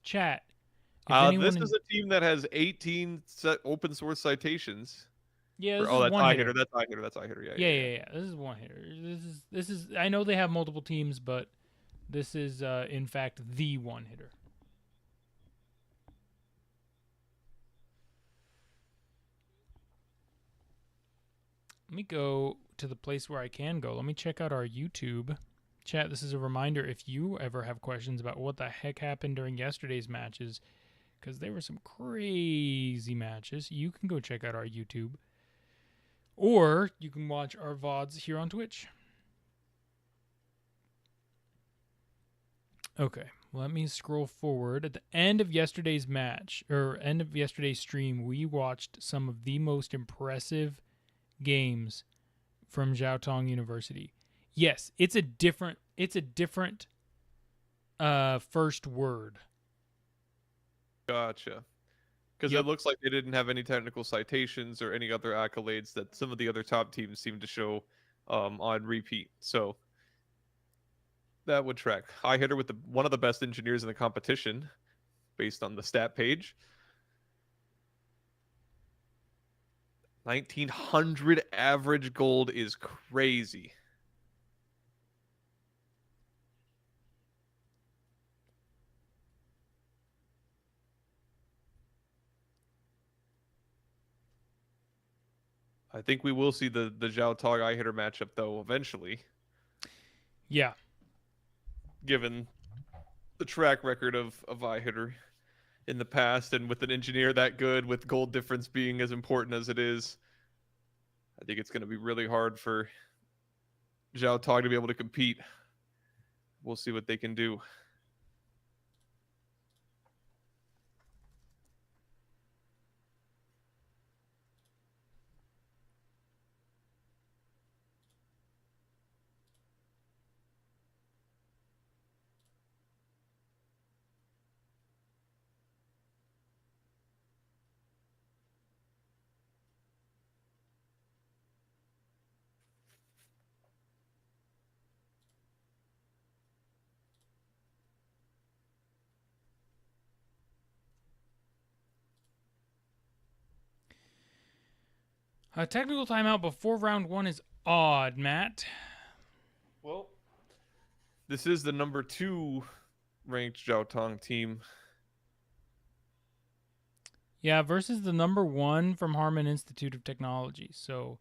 Chat. This is a team that has 18 open source citations. Yeah, this that's is one hitter. That's iHitter. Yeah. This is one hitter. This is. I know they have multiple teams, but this is in fact the one hitter. Let me go to the place where I can go. Let me check out our YouTube. Chat, this is a reminder if you ever have questions about what the heck happened during yesterday's matches, because there were some crazy matches, you can go check out our YouTube. Or you can watch our VODs here on Twitch. Okay, let me scroll forward. At the end of yesterday's match, or end of yesterday's stream, we watched some of the most impressive games from Jiaotong University. Yes, it's a different first word. Gotcha. Because it looks like they didn't have any technical citations or any other accolades that some of the other top teams seem to show on repeat. So that would track. iHitter with one of the best engineers in the competition, based on the stat page. 1900 average gold is crazy. I think we will see the Zhao Tog iHitter matchup though eventually. Yeah. Given the track record of iHitter in the past, and with an engineer that good, with gold difference being as important as it is, I think it's going to be really hard for Zhao Tog to be able to compete. We'll see what they can do. A technical timeout before round 1 is odd, Matt. Well, this is the number 2 ranked Jiaotong team. Yeah, versus the number 1 from Harman Institute of Technology. So,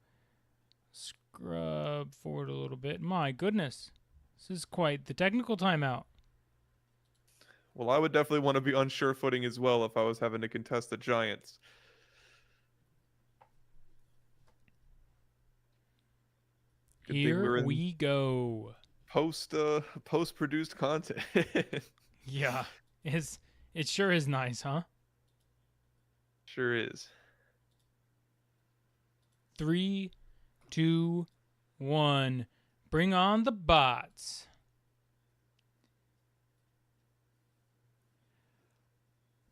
scrub forward a little bit. My goodness. This is quite the technical timeout. Well, I would definitely want to be on sure footing as well if I was having to contest the Giants. Good Here we go. Post-produced content. Yeah. It sure is nice, huh? Sure is. 3, 2, 1. Bring on the bots.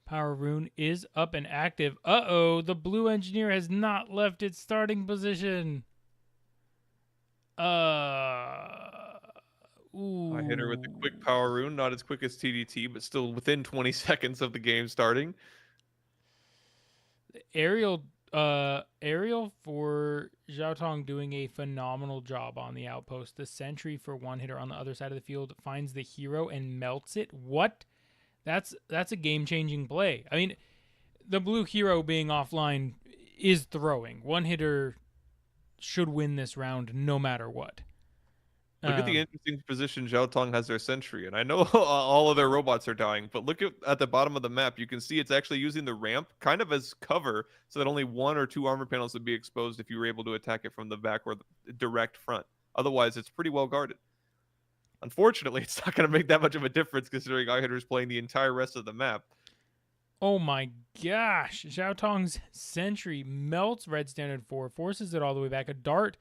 Power Rune is up and active. Uh-oh, the blue engineer has not left its starting position. Ooh. I hit her with a quick power rune, not as quick as TDT, but still within 20 seconds of the game starting. Aerial for Jiaotong doing a phenomenal job on the outpost. The sentry for one hitter on the other side of the field finds the hero and melts it. What? That's a game-changing play. I mean, the blue hero being offline is throwing. One hitter should win this round no matter what. Look at the interesting position Jiaotong has their sentry, and I know all of their robots are dying, but look at the bottom of the map. You can see it's actually using the ramp kind of as cover so that only 1 or 2 armor panels would be exposed if you were able to attack it from the back or the direct front. Otherwise, it's pretty well guarded. Unfortunately, it's not going to make that much of a difference considering iHitter is playing the entire rest of the map. Oh my gosh. Jiaotong's sentry melts Red Standard 4, forces it all the way back. A dart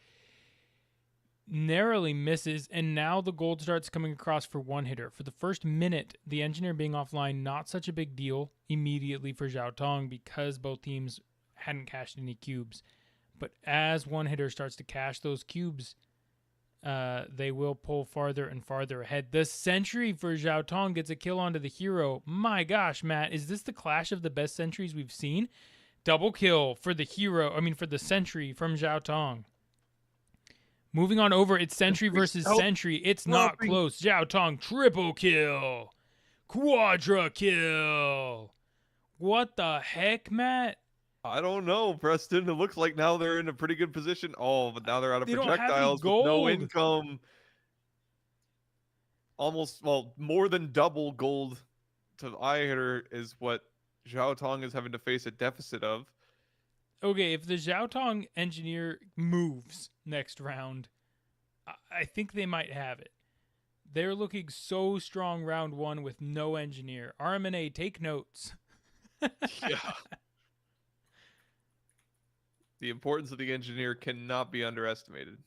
narrowly misses, and now the gold starts coming across for one hitter. For the first minute, the engineer being offline, not such a big deal immediately for Jiaotong because both teams hadn't cashed any cubes. But as one hitter starts to cash those cubes, they will pull farther and farther ahead. The sentry for Jiaotong gets a kill onto the hero. My gosh, Matt, is this the clash of the best sentries we've seen? Double kill for the sentry from Jiaotong. Moving on over, it's sentry versus sentry. It's not close. Jiaotong triple kill. Quadra kill. What the heck, Matt? I don't know, Preston. It looks like now they're in a pretty good position. Oh, but now they're out of They projectiles with no income. Almost, well, more than double gold to the iHitter is what Jiaotong is having to face a deficit of. Okay, if the Jiaotong engineer moves next round, I think they might have it. They're looking so strong round one with no engineer. RMNA, take notes. Yeah. The importance of the engineer cannot be underestimated.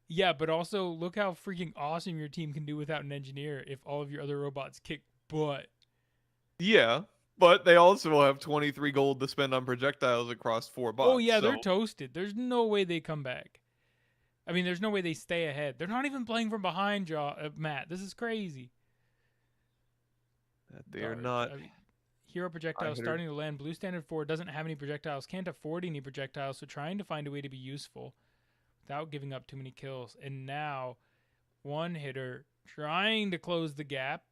Yeah, but also look how freaking awesome your team can do without an engineer if all of your other robots kick butt. Yeah, but they also have 23 gold to spend on projectiles across 4 bots. Oh, yeah, they're toasted. There's no way they come back. I mean, there's no way they stay ahead. They're not even playing from behind, Matt. This is crazy. They are not. I mean, hero projectiles starting to land. Blue Standard 4 doesn't have any projectiles, can't afford any projectiles, so trying to find a way to be useful without giving up too many kills. And now, one hitter trying to close the gap.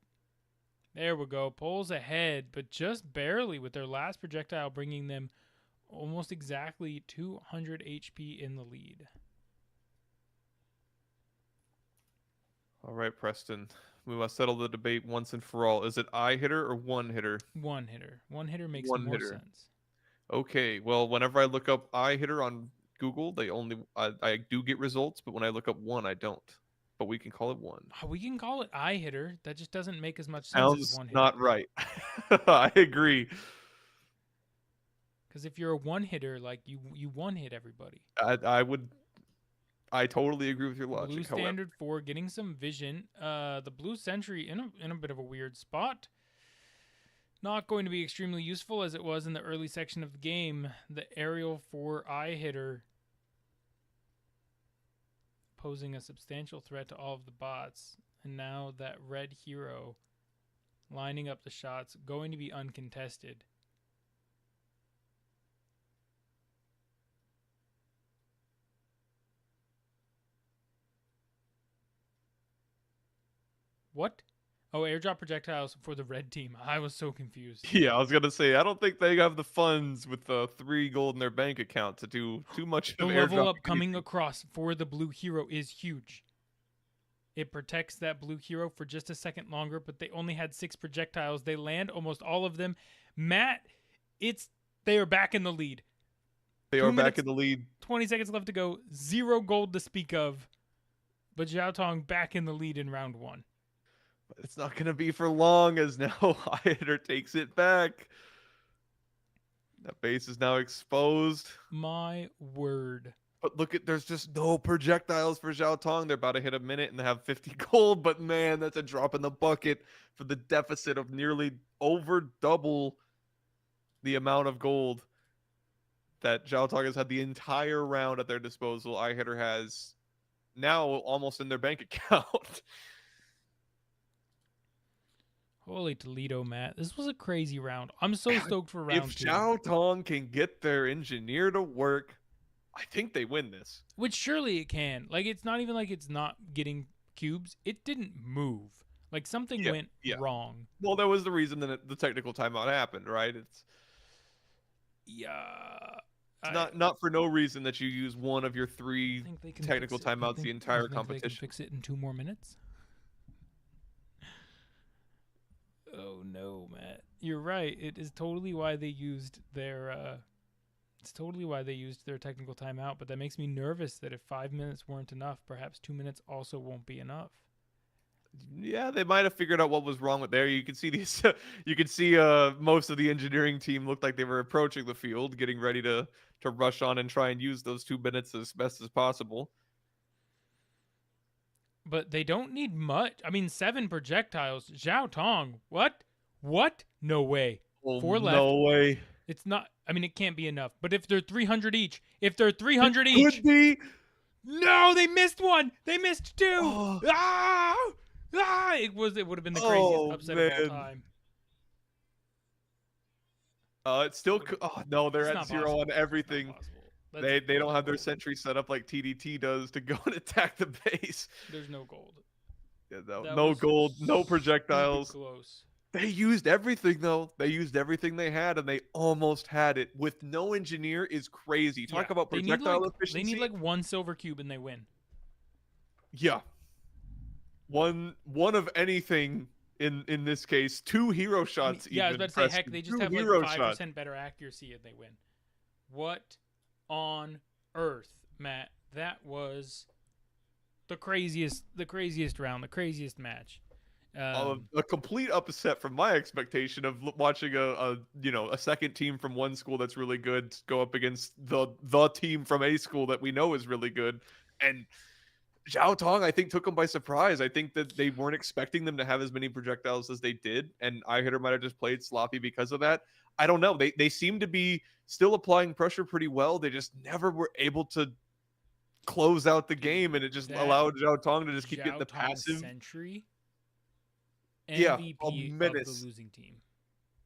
There we go. Pulls ahead, but just barely with their last projectile bringing them almost exactly 200 HP in the lead. All right, Preston. We must settle the debate once and for all. Is it iHitter or one hitter? One hitter. One hitter makes more sense. Okay. Well, whenever I look up iHitter on Google, I do get results, but when I look up one, I don't. But we can call it one. We can call it iHitter. That just doesn't make as much sense as one hitter. Not right. I agree. Because if you're a one hitter, like you one hit everybody. I totally agree with your logic. Blue Standard 4 getting some vision. The blue sentry in a bit of a weird spot. Not going to be extremely useful as it was in the early section of the game. The aerial for iHitter posing a substantial threat to all of the bots. And now that red hero lining up the shots, going to be uncontested. What? Oh, airdrop projectiles for the red team. I was so confused. Yeah, I was gonna say I don't think they have the funds with 3 gold in their bank account to do too much The of level airdrop. up coming across for the blue hero is huge. It protects that blue hero for just a second longer, but they only had 6 projectiles. They land almost all of them. Matt, they are back in the lead. They 2 are back minutes, in the lead. 20 seconds left to go. 0 gold to speak of. But Zhao Tong back in the lead in round 1. But it's not gonna be for long as now Hider takes it back. That base is now exposed. My word. But look at, there's just no projectiles for Zhao Tong. They're about to hit a minute and they have 50 gold. But man, that's a drop in the bucket for the deficit of nearly over double the amount of gold that Zhao Tong has had the entire round at their disposal. iHitter has now almost in their bank account. Holy Toledo, Matt. This was a crazy round. I'm so stoked for round If 2. Zhao Tong can get their engineer to work, I think they win this. Which surely it can. Like, it's not even like it's not getting cubes. It didn't move. Like, something went wrong. Well, that was the reason that the technical timeout happened, right? It's not for no reason that you use one of your 3 technical timeouts the entire competition. They can fix it in 2 more minutes? Oh no, Matt. You're right. It is totally why they used their technical timeout, but that makes me nervous that if 5 minutes weren't enough, perhaps 2 minutes also won't be enough. Yeah, they might have figured out what was wrong with there. You can see these. You can see most of the engineering team looked like they were approaching the field, getting ready to rush on and try and use those 2 minutes as best as possible. But they don't need much. I mean, 7 projectiles. Zhao Tong. What? No way. Oh, 4 left. No way. It's not. I mean, it can't be enough. But if they're 300 each, Could be. No, they missed one. They missed 2. Oh. It would have been the craziest upset of all time. It's still. Oh no, they're at 0 on everything. They don't have their sentry set up like TDT does to go and attack the base. There's no gold. Yeah, no gold, no projectiles. Close. They used everything though. They used everything they had, and they almost had it. With no engineer is crazy. Talk about projectile efficiency. They need like 1 silver cube and they win. Yeah. One of anything in this case. 2 hero shots. I was about to say, heck, they just have like 5% better accuracy and they win. What on earth, Matt? That was the craziest round, the craziest match. A complete upset from my expectation of watching a second team from one school that's really good go up against the team from a school that we know is really good, and Zhao Tong I think took them by surprise. I think that they weren't expecting them to have as many projectiles as they did, and iHitter might have just played sloppy because of that. I don't know. They seem to be still applying pressure pretty well. They just never were able to close out the game, and it just allowed Zhao Tong to just keep getting the passive Sentry. MVP of the losing team.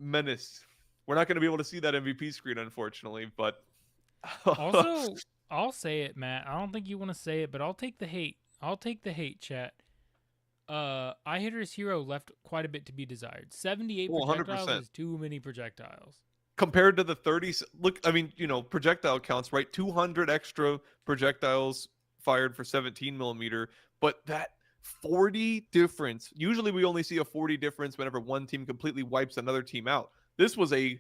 Menace. We're not going to be able to see that MVP screen, unfortunately, but also, I'll say it, Matt. I don't think you want to say it, but I'll take the hate. Chat. iHitter's hero left quite a bit to be desired. 78 projectiles is too many projectiles. Compared to the 30, look, I mean, projectile counts, right? 200 extra projectiles fired for 17 millimeter, but that 40 difference. Usually we only see a 40 difference whenever one team completely wipes another team out. This was a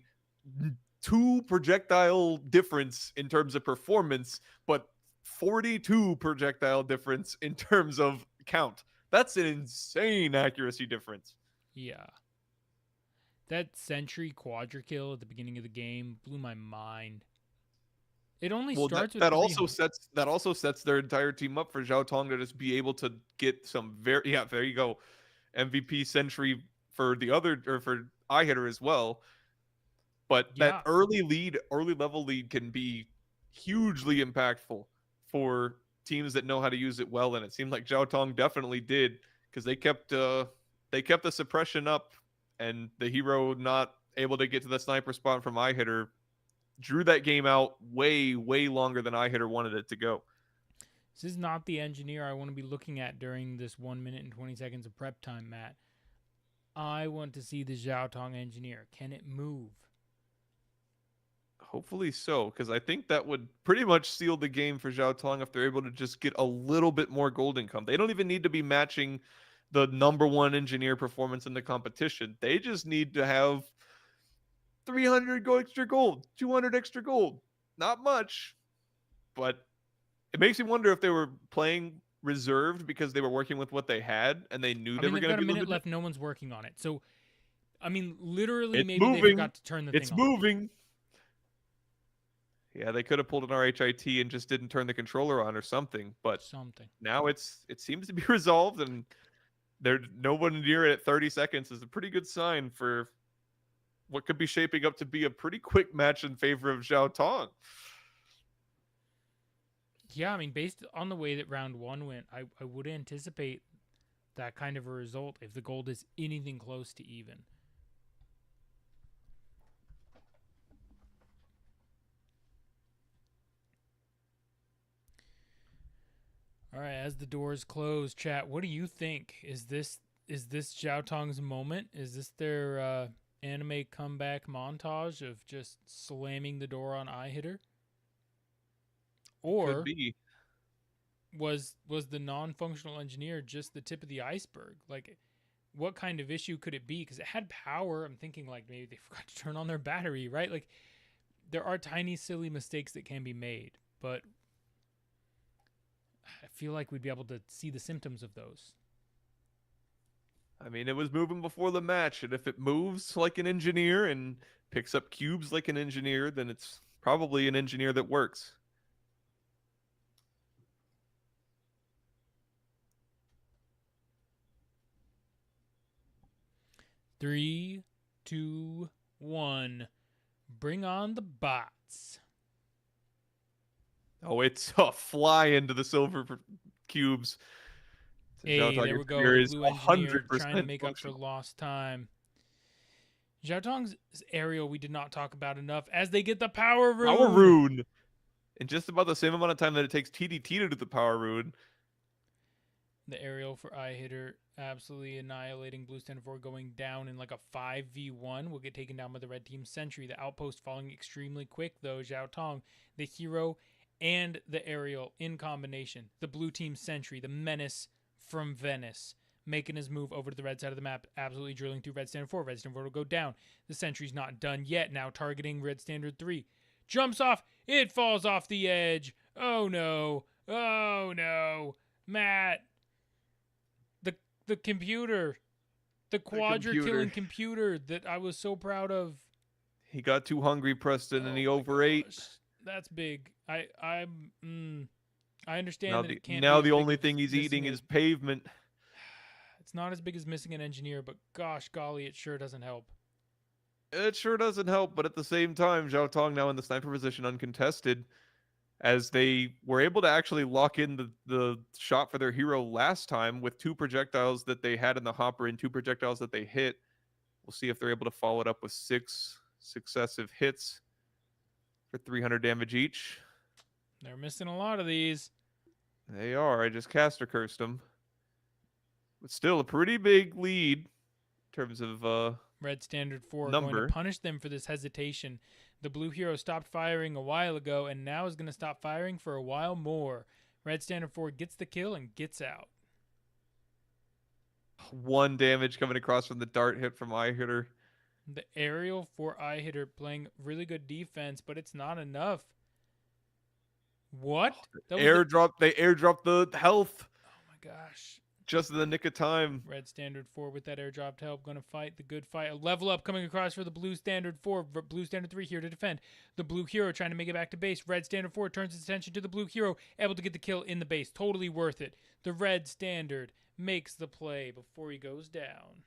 2 projectile difference in terms of performance, but 42 projectile difference in terms of count. That's an insane accuracy difference. Yeah. That Sentry quadra kill at the beginning of the game blew my mind. It only starts with that also sets their entire team up for Zhao Tong to just be able to get some there you go. MVP Sentry for the other, or for iHitter as well. But that early level lead can be hugely impactful for teams that know how to use it well, and it seemed like Zhao Tong definitely did, because they kept the suppression up, and the hero not able to get to the sniper spot from iHitter drew that game out way longer than iHitter wanted it to go. This is not the engineer I want to be looking at during this 1 minute and 20 seconds of prep time, Matt. I want to see the Zhao Tong engineer. Can it move? Hopefully so, because I think that would pretty much seal the game for Zhao Tong if they're able to just get a little bit more gold income. They don't even need to be matching the #1 engineer performance in the competition. They just need to have 300 extra gold, 200 extra gold. Not much, but it makes me wonder if they were playing reserved because they were working with what they had and they knew I they mean, were they've going to got a be minute limited. left. No one's working on it. So, I mean, literally, It's maybe they moving. forgot to turn the It's thing on. moving. Yeah, they could have pulled an RHIT and just didn't turn the controller on or something. But now it seems to be resolved, and there's no one near it at 30 seconds is a pretty good sign for what could be shaping up to be a pretty quick match in favor of Zhao Tong. Yeah, I mean, based on the way that round 1 went, I would anticipate that kind of a result if the gold is anything close to even. All right, as the doors close, chat, what do you think? Is this Zhao Tong's moment? Is this their anime comeback montage of just slamming the door on iHitter? Or Could be. was the non-functional engineer just the tip of the iceberg? Like, what kind of issue could it be? Because it had power. I'm thinking like maybe they forgot to turn on their battery, right? Like, there are tiny silly mistakes that can be made, but I feel like we'd be able to see the symptoms of those. I mean, it was moving before the match, and if it moves like an engineer and picks up cubes like an engineer, then it's probably an engineer that works. Three, two, one. Bring on the bots. Oh, it's a fly into the silver cubes. Hey, there we go. The blue engineer trying to make up for lost time. Zhao Tong's aerial we did not talk about enough as they get the power rune. Power rune. In just about the same amount of time that it takes TDT to do the power rune. The aerial for iHitter absolutely annihilating Blue Standard 4, going down in like a 5v1. Will get taken down by the red team sentry. The outpost falling extremely quick though. Zhao Tong, the hero and the aerial in combination. The blue team sentry, the menace from Venice, making his move over to the red side of the map, absolutely drilling through Red Standard 4. Red Standard 4 will go down. The sentry's not done yet, now targeting Red Standard 3. Jumps off, it falls off the edge. Oh no, oh no. Matt, the computer, the quadra-killing computer that I was so proud of. He got too hungry, Preston, and he overate. Gosh. That's big. I understand now that it can't. Now the only thing he's eating is pavement. It's not as big as missing an engineer, but gosh golly, it sure doesn't help. It sure doesn't help, but at the same time, Zhao Tong now in the sniper position uncontested, as they were able to actually lock in the shot for their hero last time with 2 projectiles that they had in the hopper and 2 projectiles that they hit. We'll see if they're able to follow it up with 6 successive hits for 300 damage each. They're missing a lot of these. They are. I just caster cursed them. But still a pretty big lead in terms of Red Standard 4 number. going to punish them for this hesitation. The blue hero stopped firing a while ago and now is going to stop firing for a while more. Red Standard 4 gets the kill and gets out. 1 damage coming across from the dart hit from iHitter. The aerial for iHitter playing really good defense, but it's not enough. What? They airdropped the health. Oh my gosh. Just in the nick of time. Red Standard 4 with that airdropped help. Going to fight the good fight. A level up coming across for the Blue Standard 4. Blue Standard 3 here to defend. The Blue Hero trying to make it back to base. Red Standard 4 turns its attention to the Blue Hero. Able to get the kill in the base. Totally worth it. The Red Standard makes the play before he goes down.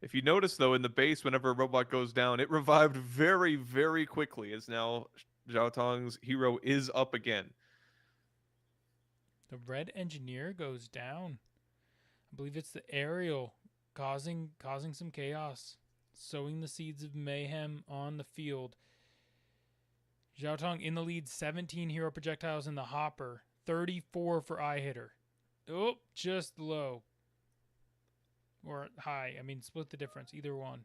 If you notice, though, in the base, whenever a robot goes down, it revived very, very quickly, as now Zhao Tong's hero is up again. The Red Engineer goes down. I believe it's the aerial causing some chaos, sowing the seeds of mayhem on the field. Zhao Tong in the lead, 17 hero projectiles in the hopper, 34 for eye hitter. Oh, just low. Or high. I mean, split the difference. Either one.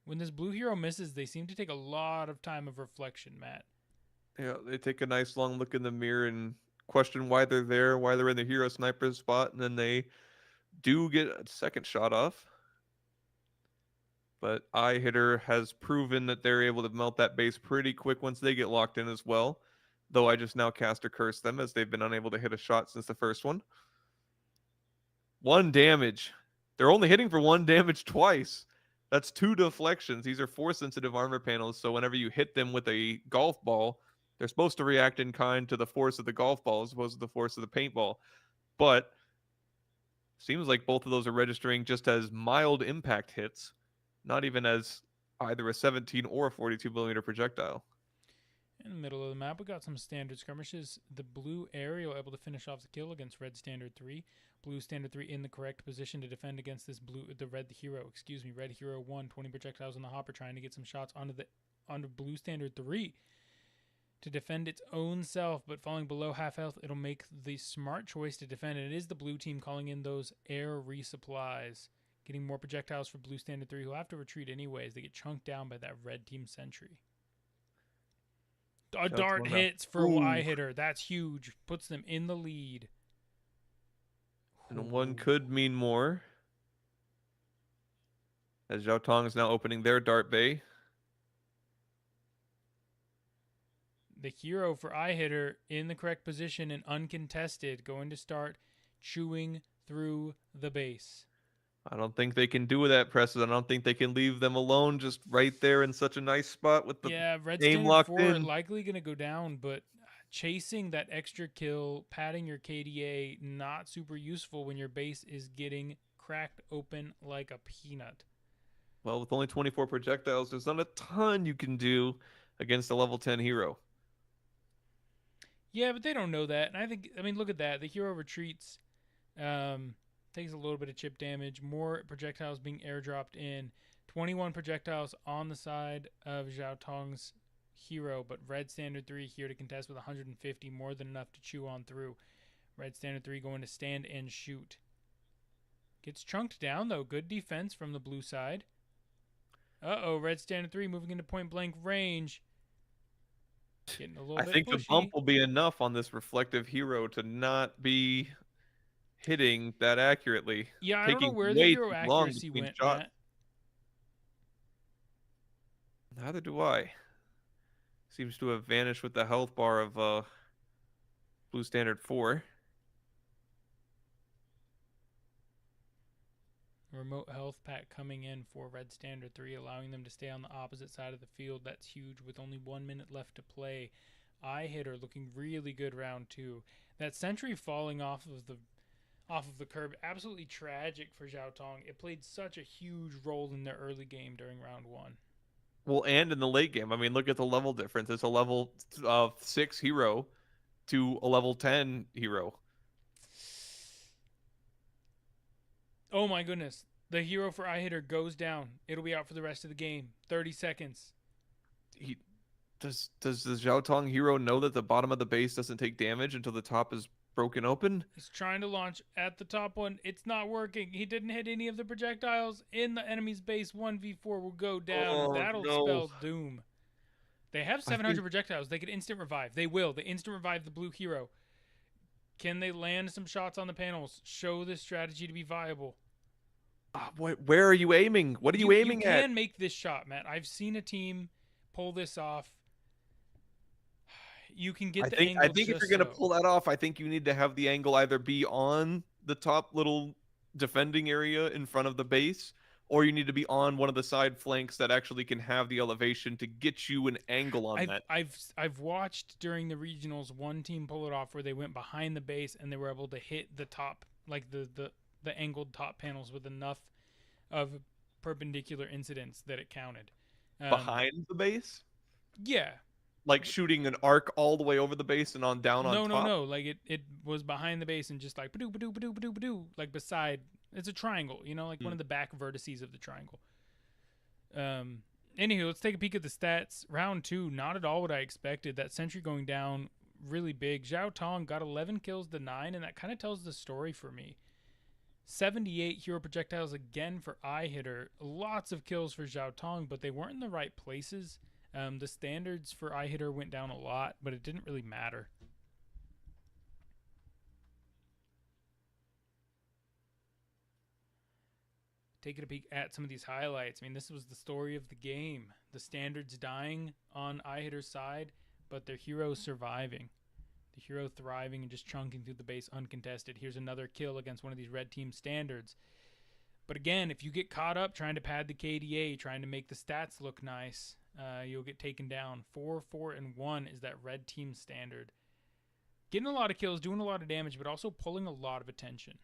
When this blue hero misses, they seem to take a lot of time of reflection, Matt. Yeah, they take a nice long look in the mirror and question why they're there, why they're in the hero sniper spot, and then they do get a second shot off. But Eye Hitter has proven that they're able to melt that base pretty quick once they get locked in as well. Though I just now cast a curse them as they've been unable to hit a shot since the first one. 1 damage. They're only hitting for 1 damage twice. That's 2 deflections. These are force sensitive armor panels, so whenever you hit them with a golf ball, they're supposed to react in kind to the force of the golf ball as opposed to the force of the paintball. But seems like both of those are registering just as mild impact hits, not even as either a 17 or a 42 millimeter projectile. In the middle of the map, we got some standard skirmishes. The blue aerial able to finish off the kill against red standard 3. Blue standard 3 in the correct position to defend against this red hero. Red hero 1, 20 projectiles on the hopper, trying to get some shots onto blue standard 3 to defend its own self, but falling below half health, it'll make the smart choice to defend. And it is the blue team calling in those air resupplies, getting more projectiles for blue standard 3, who have to retreat anyways. They get chunked down by that red team sentry. A dart hits for Eye Hitter. That's huge. Puts them in the lead. And one could mean more, as Zhao Tong is now opening their dart bay. The hero for Eye Hitter in the correct position and uncontested, going to start chewing through the base. I don't think they can do that, Preston. I don't think they can leave them alone just right there in such a nice spot with the red aim standard locked 4 in. likely going to go down, but chasing that extra kill, padding your KDA, not super useful when your base is getting cracked open like a peanut. Well, with only 24 projectiles, there's not a ton you can do against a level 10 hero. Yeah, but they don't know that. And I mean, look at that. The hero retreats, takes a little bit of chip damage, more projectiles being airdropped in. 21 projectiles on the side of Zhao Tong's hero, but red standard 3 here to contest with 150, more than enough to chew on through. Red standard 3 going to stand and shoot. Gets chunked down, though. Good defense from the blue side. Uh-oh, red standard 3 moving into point-blank range. Getting a little bit I think pushy. the bump will be enough on this reflective hero to not be hitting that accurately. Yeah, I don't know where the hero accuracy went, Matt. Neither do I. Seems to have vanished with the health bar of blue standard 4. Remote health pack coming in for red standard 3, allowing them to stay on the opposite side of the field. That's huge with only 1 minute left to play. Eye Hitter looking really good round 2. That sentry falling off of the curb, absolutely tragic for Zhao Tong. It played such a huge role in their early game during round 1. Well, and in the late game, I mean, look at the level difference. It's a level 6 hero to a level 10 hero. Oh my goodness. The hero for Eye Hitter goes down. It'll be out for the rest of the game. 30 seconds. Does the Zhao Tong hero know that the bottom of the base doesn't take damage until the top is broken open? He's trying to launch at the top one. It's not working. He didn't hit any of the projectiles in the enemy's base. 1v4 will go down. That'll spell doom. They have 700 projectiles. They could instant revive. They will. They instant revive the blue hero. Can they land some shots on the panels? Show this strategy to be viable. Where are you aiming? What are you aiming at? You can make this shot, Matt. I've seen a team pull this off. You can get the angle. I think if you're going to pull that off, I think you need to have the angle either be on the top little defending area in front of the base, or you need to be on one of the side flanks that actually can have the elevation to get you an angle on that. I've watched during the regionals one team pull it off where they went behind the base and they were able to hit the top, like the angled top panels with enough of perpendicular incidents that it counted. Behind the base? Yeah. Like shooting an arc all the way over the base and on down on top? No. Like it was behind the base and just like ba-doo, ba-doo, ba-doo, ba-doo, ba-doo, like beside. It's a triangle, like one of the back vertices of the triangle. Anywho, let's take a peek at the stats. Round 2, not at all what I expected. That sentry going down really big. Zhao Tong got 11 kills to 9, and that kind of tells the story for me. 78 hero projectiles again for iHitter. Lots of kills for Zhao Tong, but they weren't in the right places. The standards for iHitter went down a lot, but it didn't really matter. Taking a peek at some of these highlights. I mean, this was the story of the game. The standards dying on iHitter's side, but their hero surviving. The hero thriving and just chunking through the base uncontested. Here's another kill against one of these red team standards. But again, if you get caught up trying to pad the KDA, trying to make the stats look nice, you'll get taken down. 4, 4, and 1 is that red team standard. Getting a lot of kills, doing a lot of damage, but also pulling a lot of attention.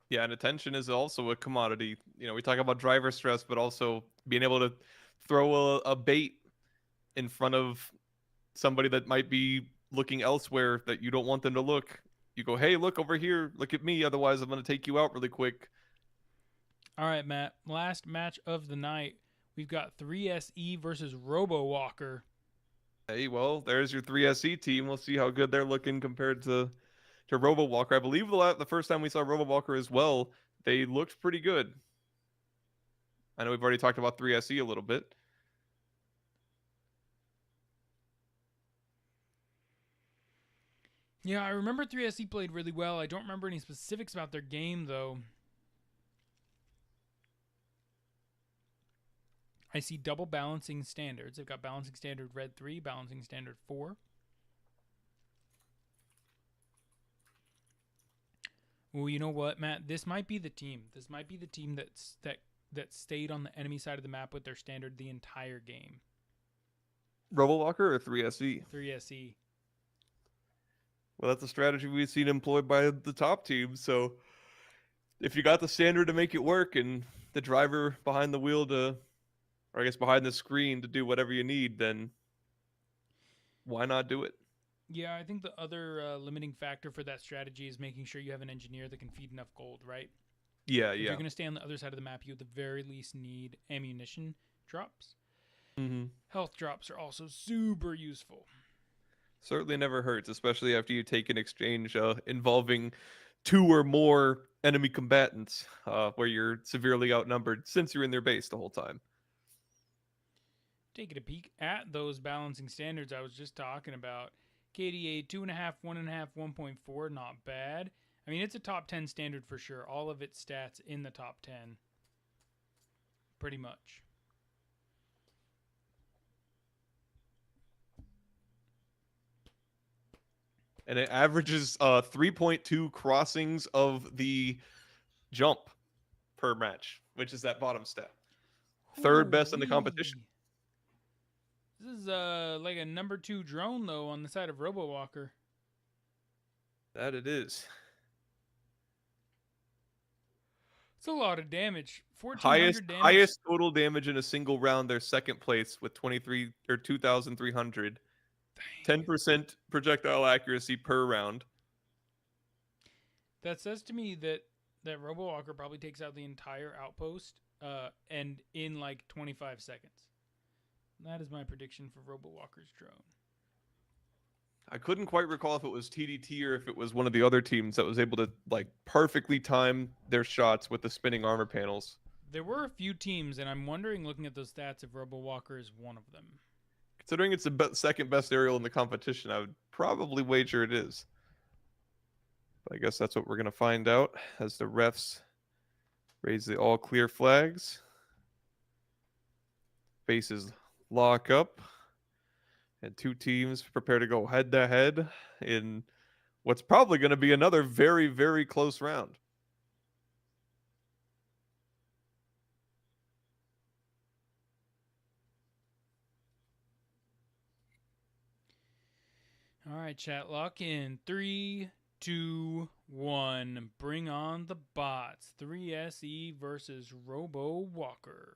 Yeah, and attention is also a commodity. You know, we talk about driver stress, but also being able to throw a bait in front of somebody that might be looking elsewhere that you don't want them to look. You go, hey, look over here. Look at me. Otherwise, I'm going to take you out really quick. All right, Matt. Last match of the night. We've got 3SE versus RoboWalker. Hey, well, there's your 3SE team. We'll see how good they're looking compared to RoboWalker. I believe the first time we saw RoboWalker as well, they looked pretty good. I know we've already talked about 3SE a little bit. Yeah, I remember 3SE played really well. I don't remember any specifics about their game, though. I see double balancing standards. They've got balancing standard red 3, balancing standard 4. Well, you know what, Matt? This might be the team. This might be the team that stayed on the enemy side of the map with their standard the entire game. RoboWalker or 3SE? 3SE. Well, that's a strategy we've seen employed by the top teams. So if you got the standard to make it work and the driver behind the wheel or I guess behind the screen to do whatever you need, then why not do it? Yeah, I think the other limiting factor for that strategy is making sure you have an engineer that can feed enough gold, right? Yeah. If you're going to stay on the other side of the map, you at the very least need ammunition drops. Mm-hmm. Health drops are also super useful. Certainly never hurts, especially after you take an exchange involving 2 or more enemy combatants where you're severely outnumbered since you're in their base the whole time. Taking a peek at those balancing standards I was just talking about. KDA 2.5, 1.5, 1.4, not bad. I mean, it's a top 10 standard for sure. All of its stats in the top 10. Pretty much. And it averages 3.2 crossings of the jump per match, which is that bottom stat. Third best in the competition. This is like a number 2 drone, though, on the side of RoboWalker. That it is. It's a lot of damage. 1,400 damage. Highest total damage in a single round. They're second place with 2,300. 10% projectile accuracy per round. That says to me that RoboWalker probably takes out the entire outpost and in like 25 seconds. That is my prediction for RoboWalker's drone. I couldn't quite recall if it was TDT or if it was one of the other teams that was able to like perfectly time their shots with the spinning armor panels. There were a few teams, and I'm wondering, looking at those stats, if RoboWalker is one of them. Considering it's the second best aerial in the competition, I would probably wager it is. But I guess that's what we're going to find out as the refs raise the all clear flags. Bases lock up. And 2 teams prepare to go head to head in what's probably going to be another very, very close round. All right, chat, lock in. 3, 2, 1. Bring on the bots. 3SE versus RoboWalker.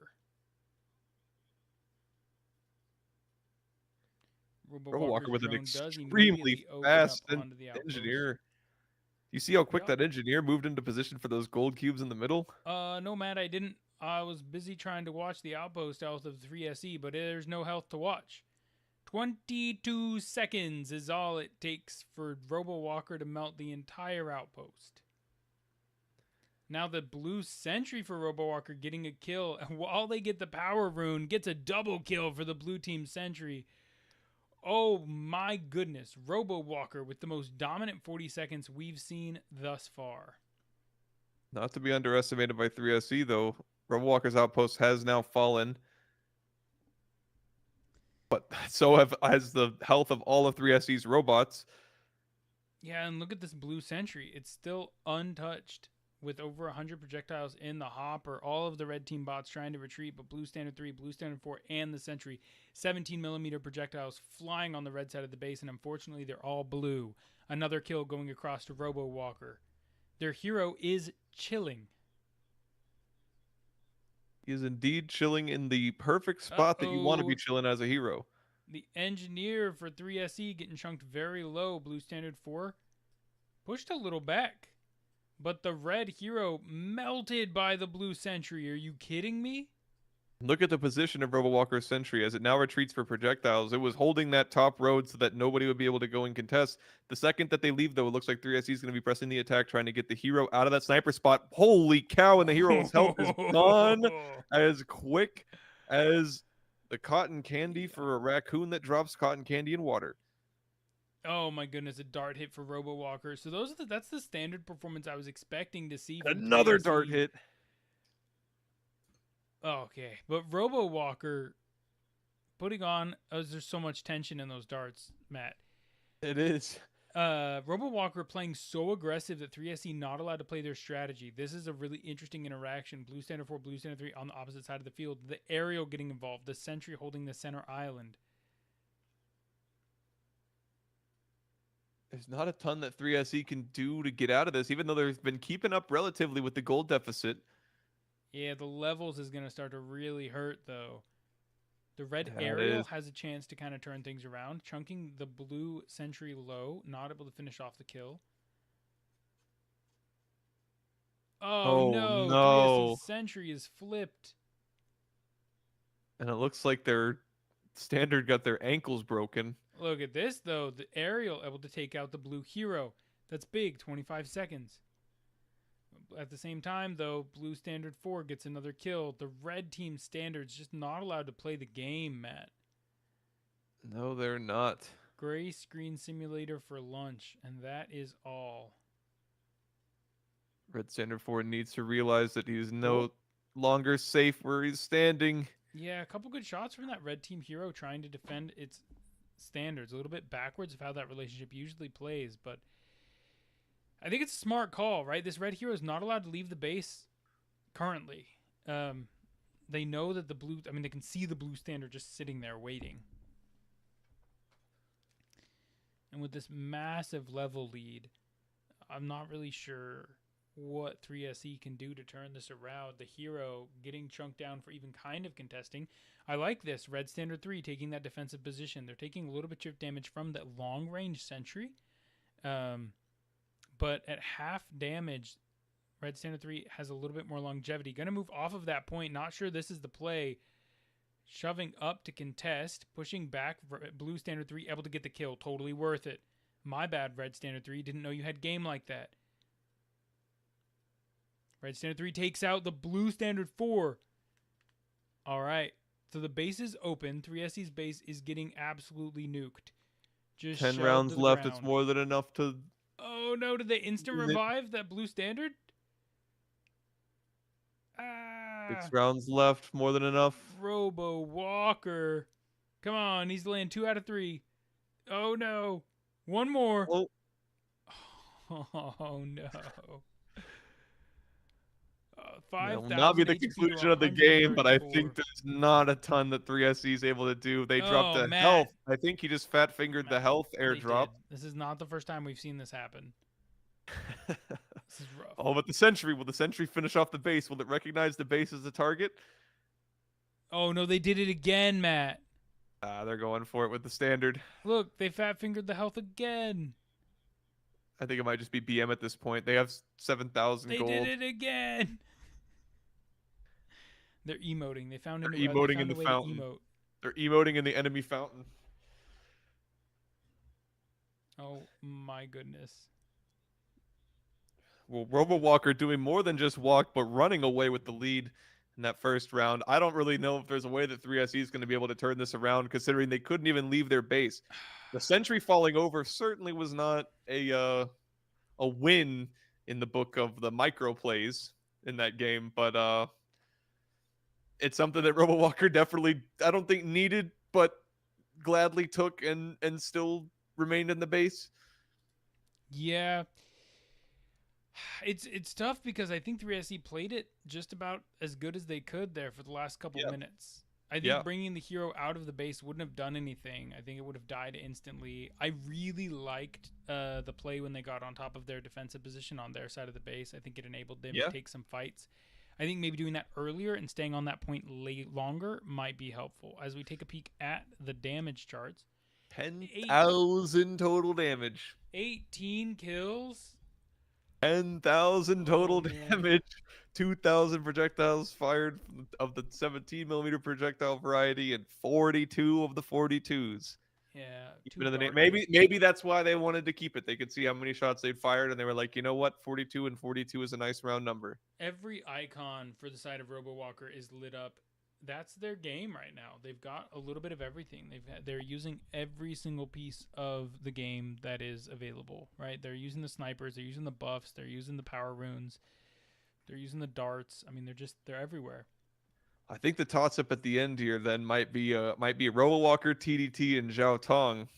RoboWalker with an extremely fast engineer. You see how quick that engineer moved into position for those gold cubes in the middle? No, Matt, I didn't. I was busy trying to watch the outpost health of 3SE, but there's no health to watch. 22 seconds is all it takes for Robo Walker to melt the entire outpost. Now the blue sentry for Robo Walker getting a kill, and while they get the power rune, gets a double kill for the blue team sentry. Oh my goodness, Robo Walker with the most dominant 40 seconds we've seen thus far. Not to be underestimated by 3SE, though. Robowalker's outpost has now fallen. But so has the health of all of 3SE's robots. Yeah, and look at this blue sentry. It's still untouched with over 100 projectiles in the hopper. All of the red team bots trying to retreat, but blue standard 3, blue standard 4, and the sentry. 17mm projectiles flying on the red side of the base, and unfortunately they're all blue. Another kill going across to Robo Walker. Their hero is chilling. He is indeed chilling in the perfect spot that you want to be chilling as a hero. The engineer for 3SE getting chunked very low. Blue standard 4 pushed a little back. But the red hero melted by the blue sentry. Are you kidding me? Look at the position of Robowalker's sentry as it now retreats for projectiles. It was holding that top road so that nobody would be able to go and contest. The second that they leave, though, it looks like 3SE is going to be pressing the attack, trying to get the hero out of that sniper spot. Holy cow, and the hero's health is gone as quick as the cotton candy for a raccoon that drops cotton candy in water. Oh my goodness, a dart hit for Robo Walker. So that's the standard performance I was expecting to see from Another 3SE. dart hit. Okay, but Robo Walker putting on. There's so much tension in those darts, Matt. It is. Robo Walker playing so aggressive that 3SE not allowed to play their strategy. This is a really interesting interaction. Blue standard 4, blue standard 3 on the opposite side of the field. The aerial getting involved. The sentry holding the center island. There's not a ton that 3SE can do to get out of this, even though they've been keeping up relatively with the gold deficit. Yeah, the levels is going to start to really hurt, though. The red aerial has a chance to kind of turn things around, chunking the blue sentry low, not able to finish off the kill. Oh no. 3SE's sentry is flipped. And it looks like their standard got their ankles broken. Look at this, though. The aerial able to take out the blue hero. That's big, 25 seconds. At the same time, though, blue standard 4 gets another kill. The red team standard's just not allowed to play the game, Matt. No, they're not. Gray screen simulator for lunch, and that is all. Red standard 4 needs to realize that he's no longer safe where he's standing. Yeah, a couple good shots from that red team hero trying to defend its standards. A little bit backwards of how that relationship usually plays, but I think it's a smart call, right? This red hero is not allowed to leave the base currently. They know that the blue... I mean, they can see the blue standard just sitting there waiting. And with this massive level lead, I'm not really sure what 3SE can do to turn this around. The hero getting chunked down for even kind of contesting. I like this. Red standard 3 taking that defensive position. They're taking a little bit of damage from that long-range sentry. But at half damage, Red Standard 3 has a little bit more longevity. Going to move off of that point. Not sure this is the play. Shoving up to contest. Pushing back. Blue Standard 3 able to get the kill. Totally worth it. My bad, Red Standard 3. Didn't know you had game like that. Red Standard 3 takes out the Blue Standard 4. All right. So the base is open. 3SE's base is getting absolutely nuked. Just 10 rounds left. It's more than enough to... Oh no, did they instant revive that blue standard? 6 rounds left, more than enough. Robo Walker. Come on, he's laying 2 out of 3. Oh no. One more. Oh, oh no. 5,000 will not be the conclusion of the game, but I think there's not a ton that 3SE is able to do. They dropped the health. I think he just fat-fingered the health airdrop. This is not the first time we've seen this happen. This is rough. Oh, but the sentry. Will the sentry finish off the base? Will it recognize the base as a target? Oh, no, they did it again, Matt. They're going for it with the standard. Look, they fat-fingered the health again. I think it might just be BM at this point. They have 7,000 gold. They did it again. They're emoting. They found emoting in the fountain. They're emoting in the enemy fountain. Oh my goodness. Well, RoboWalker doing more than just walk, but running away with the lead in that first round. I don't really know if there's a way that 3SE is going to be able to turn this around, considering they couldn't even leave their base. The sentry falling over certainly was not a win in the book of the micro plays in that game, but it's something that RoboWalker definitely I don't think needed, but gladly took and still remained in the base. Yeah, it's tough because I think 3SE played it just about as good as they could there for the last couple Yeah, minutes. I think yeah, bringing the hero out of the base wouldn't have done anything. I think it would have died instantly. I really liked the play when they got on top of their defensive position on their side of the base. I think it enabled them to yeah. take some fights. I think maybe doing that earlier and staying on that point longer might be helpful. As we take a peek at the damage charts, eight, 10,000 total damage. 18 kills. 10,000 Oh total man. damage. 2,000 projectiles fired of the 17 millimeter projectile variety and 42 of the 42s. Yeah, two Even in the name, darters. maybe that's why they wanted to keep it. They could see how many shots they'd fired, and they were like, you know what, 42 and 42 is a nice round number. Every icon for the side of RoboWalker is lit up. That's their game right now. They've got a little bit of everything. They're using every single piece of the game that is available, right? They're using the snipers, they're using the buffs, they're using the power runes, they're using the darts. I mean, they're everywhere. I think the toss up at the end here then might be RoboWalker, TDT, and Zhao Tong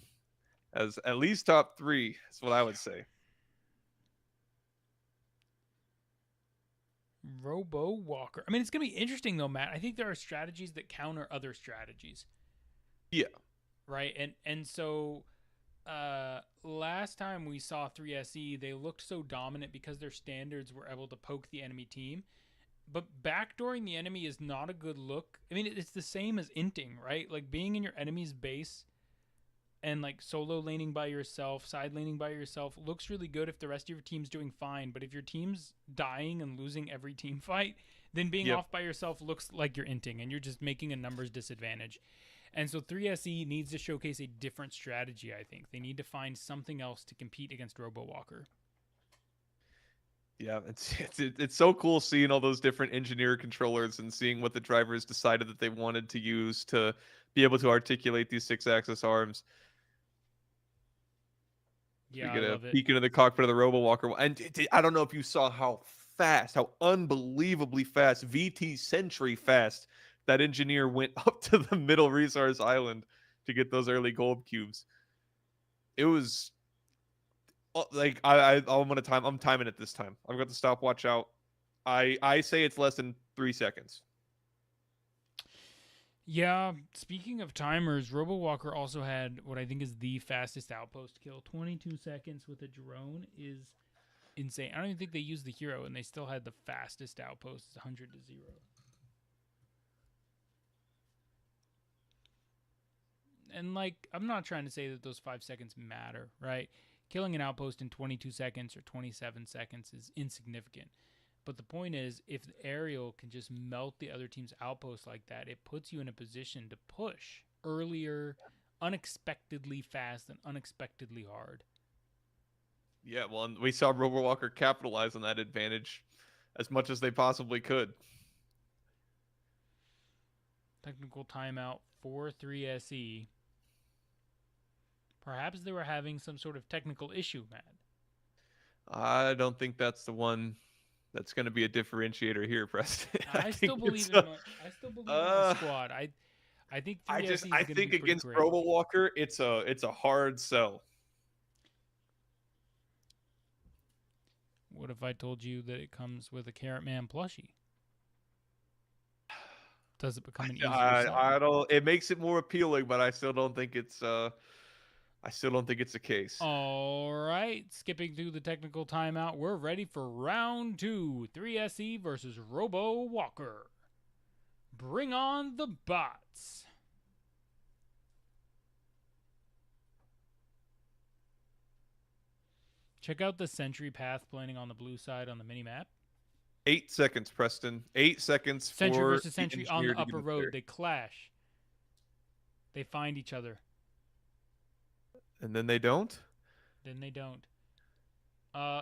as at least top three. That's what I would say. RoboWalker. I mean, it's going to be interesting though, Matt. I think there are strategies that counter other strategies, Yeah, right? And so last time we saw 3SE, they looked so dominant because their standards were able to poke the enemy team. But backdooring the enemy is not a good look. I mean, it's the same as inting, right? Like being in your enemy's base and like solo laning by yourself, side laning by yourself looks really good if the rest of your team's doing fine. But if your team's dying and losing every team fight, then being yep. off by yourself looks like you're inting and you're just making a numbers disadvantage. And so 3SE needs to showcase a different strategy, I think. They need to find something else to compete against RoboWalker. Yeah, it's so cool seeing all those different engineer controllers and seeing what the drivers decided that they wanted to use to be able to articulate these 6-axis arms. We Yeah, I get a love it. peek into the cockpit of the RoboWalker, and I don't know if you saw how fast, how unbelievably fast, VT Sentry fast that engineer went up to the middle resource island to get those early gold cubes. It was like I'm gonna time. I'm timing it this time. I've got the stopwatch out. I say it's less than 3 seconds. Yeah, speaking of timers, RoboWalker also had what I think is the fastest outpost kill. 22 seconds with a drone is insane. I don't even think they used the hero, and they still had the fastest outpost. It's 100 to 0. And, like, I'm not trying to say that those 5 seconds matter, right? Killing an outpost in 22 seconds or 27 seconds is insignificant. But the point is, if the aerial can just melt the other team's outpost like that, it puts you in a position to push earlier, unexpectedly fast, and unexpectedly hard. Yeah, well, and we saw RoboWalker capitalize on that advantage as much as they possibly could. Technical timeout for 3SE. Perhaps they were having some sort of technical issue, Matt. I don't think that's the one that's going to be a differentiator here, Preston. I still believe I still believe in my uh, squad. I think 3SE I is going to be think pretty against great. RoboWalker, it's a hard sell. What if I told you that it comes with a Carrot Man plushie? Does it become an easier sell? I don't. It makes it more appealing, but I still don't think it's. I still don't think it's the case. All right, skipping through the technical timeout, we're ready for round 2. 3SE versus Robo Walker. Bring on the bots. Check out the sentry path planning on the blue side on the mini map. 8 seconds, Preston. 8 seconds Sentry for versus the sentry on engineer the to get upper up road. there. They clash. They find each other. And then they don't. Then they don't.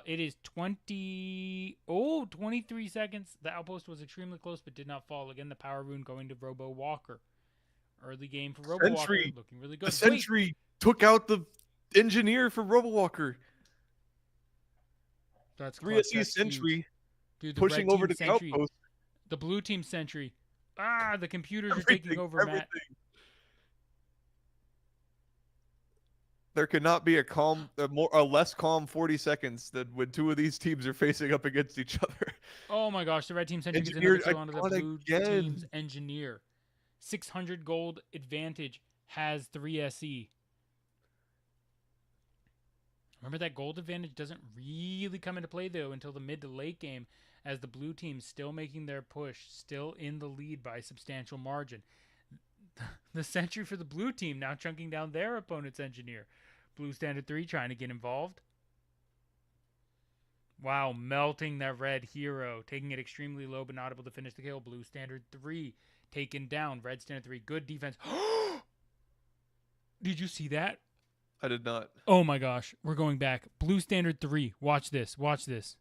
It is 23 seconds. The outpost was extremely close but did not fall. Again, the power rune going to Robo Walker. Early game for Robo Walker, Sentry. looking really The good. Sentry took out the engineer for Robo Walker. That's 3 clutch. SE That's huge. Sentry Dude, the pushing red over team to the sentry, outpost. the blue team sentry. The computers are Everything, taking over, everything. Matt. There cannot be a less calm 40 seconds than when two of these teams are facing up against each other. Oh my gosh, the red team sentry gets Engineer another kill onto the blue again. team's engineer. 600 gold advantage has 3 SE. Remember that gold advantage doesn't really come into play though until the mid to late game, as the blue team's still making their push, still in the lead by a substantial margin. The sentry for the blue team now chunking down their opponent's engineer. Blue standard 3 trying to get involved. Wow, melting that red hero, taking it extremely low but not able to finish the kill. Blue standard 3 taken down. Red standard 3, good defense. Did you see that? I did not. Oh my gosh, we're going back. Blue standard 3, watch this, watch this.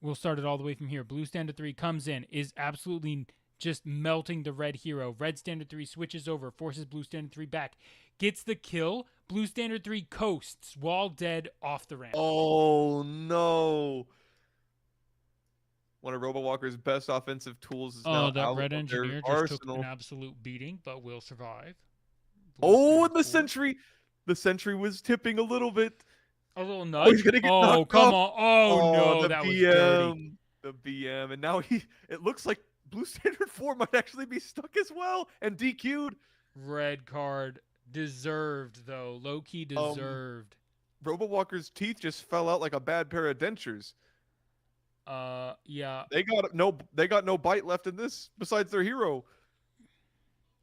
We'll start it all the way from here. Blue standard 3 comes in, is absolutely just melting the red hero. Red standard 3 switches over, forces blue standard 3 back, gets the kill. Blue standard 3 coasts, wall dead off the ramp. Oh no. One of RoboWalker's best offensive tools is now That out red of engineer their just took arsenal. an absolute beating, but will survive. Oh, and the sentry was tipping a little bit. A little Oh, nudge. he's gonna get Oh, knocked come off. on. Oh, no, the that was BM, dirty. the BM, and now it looks like Blue Standard 4 might actually be stuck as well and DQ'd. Red card. Deserved, though. Low-key deserved. RoboWalker's teeth just fell out like a bad pair of dentures. Yeah. They got no bite left in this besides their hero.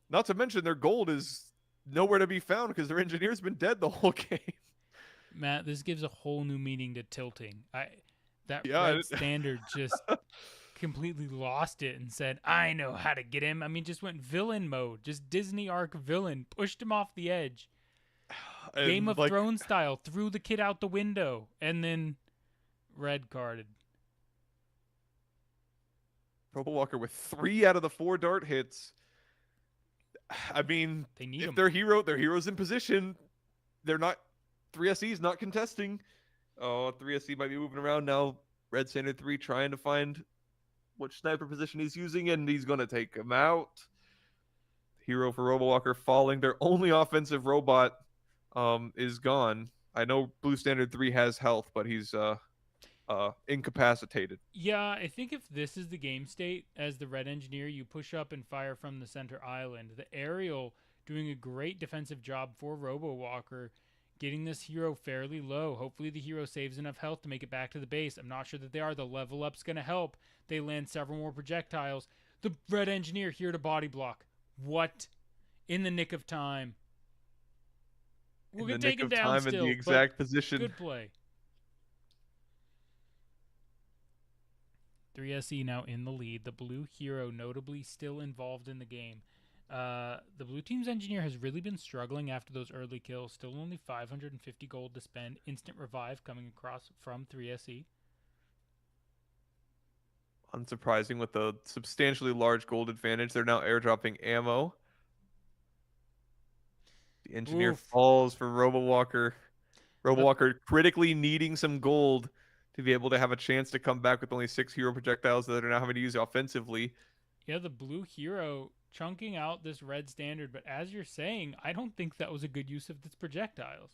Not to mention their gold is nowhere to be found because their engineer's been dead the whole game. Matt, this gives a whole new meaning to tilting. Red standard just completely lost it and said, I know how to get him. I mean, just went villain mode. Just Disney arc villain. Pushed him off the edge. Game of Thrones style. Threw the kid out the window. And then red carded. RoboWalker with 3 out of the 4 dart hits. I mean, they need if him. their hero's in position, they're not 3SE's not contesting. Oh, 3SE might be moving around now. Red Standard 3 trying to find which sniper position he's using, and he's gonna take him out. Hero for RoboWalker falling. Their only offensive robot is gone. I know Blue Standard 3 has health, but he's incapacitated. Yeah, I think if this is the game state as the red engineer, you push up and fire from the center island. The aerial doing a great defensive job for RoboWalker, getting this hero fairly low. Hopefully the hero saves enough health to make it back to the base. I'm not sure that they are. The level up's going to help. They land several more projectiles. The red engineer here to body block. What? In the nick of time. We're going to take him down still. In the exact position. Good play. 3SE now in the lead. The blue hero notably still involved in the game. The blue team's engineer has really been struggling after those early kills. Still only 550 gold to spend. Instant revive coming across from 3SE. Unsurprising with a substantially large gold advantage. They're now airdropping ammo. The engineer falls for RoboWalker. RoboWalker critically needing some gold to be able to have a chance to come back with only 6 hero projectiles that they're now having to use offensively. Yeah, the blue hero chunking out this red standard, but as you're saying, I don't think that was a good use of its projectiles.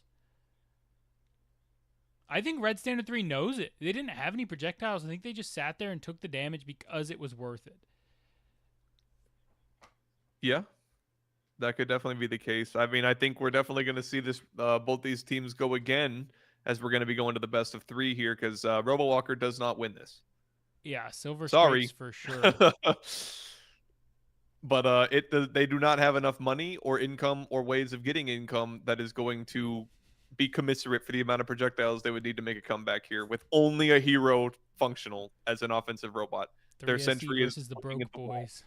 I think red standard 3 knows it. They didn't have any projectiles. I think they just sat there and took the damage because it was worth it. Yeah, that could definitely be the case. I mean, I think we're definitely going to see this both these teams go again, as we're going to be going to the best of 3 here, because RoboWalker does not win this. Yeah, silver Sorry. stripes for sure. But they do not have enough money or income or ways of getting income that is going to be commensurate for the amount of projectiles they would need to make a comeback here with only a hero functional as an offensive robot. Their sentry is the broke boys.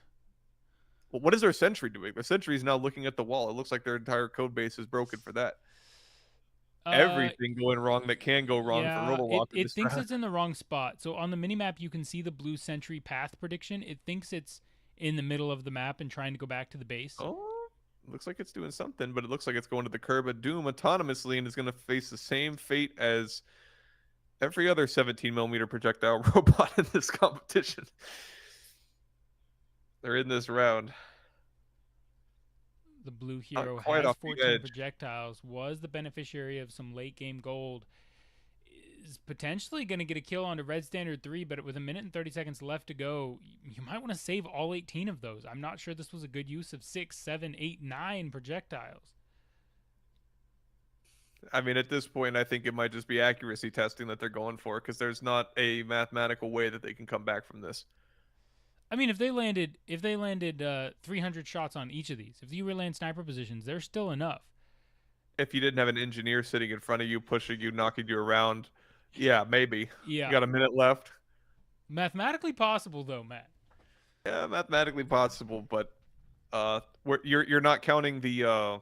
Well, what is their sentry doing? Their sentry is now looking at the wall. It looks like their entire code base is broken for that. everything going wrong that can go wrong for Yeah, it, RoboWalker it this thinks round. it's in the wrong spot. So on the minimap, you can see the blue sentry path prediction. It thinks it's in the middle of the map and trying to go back to the base. Oh, looks like it's doing something, but it looks like it's going to the curb of doom autonomously and is going to face the same fate as every other 17 millimeter projectile robot in this competition. They're in this round. The blue Not hero quite has off the 14 edge. projectiles, was the beneficiary of some late game gold, is potentially going to get a kill onto red standard 3, but with a minute and 30 seconds left to go, you might want to save all 18 of those. I'm not sure this was a good use of 6, 7, 8, 9 projectiles. I mean, at this point, I think it might just be accuracy testing that they're going for because there's not a mathematical way that they can come back from this. I mean, if they landed 300 shots on each of these, if you land sniper positions, there's still enough. If you didn't have an engineer sitting in front of you, pushing you, knocking you around, yeah, maybe. Yeah. You got a minute left. Mathematically possible, though, Matt. Yeah, mathematically possible, but you're not counting the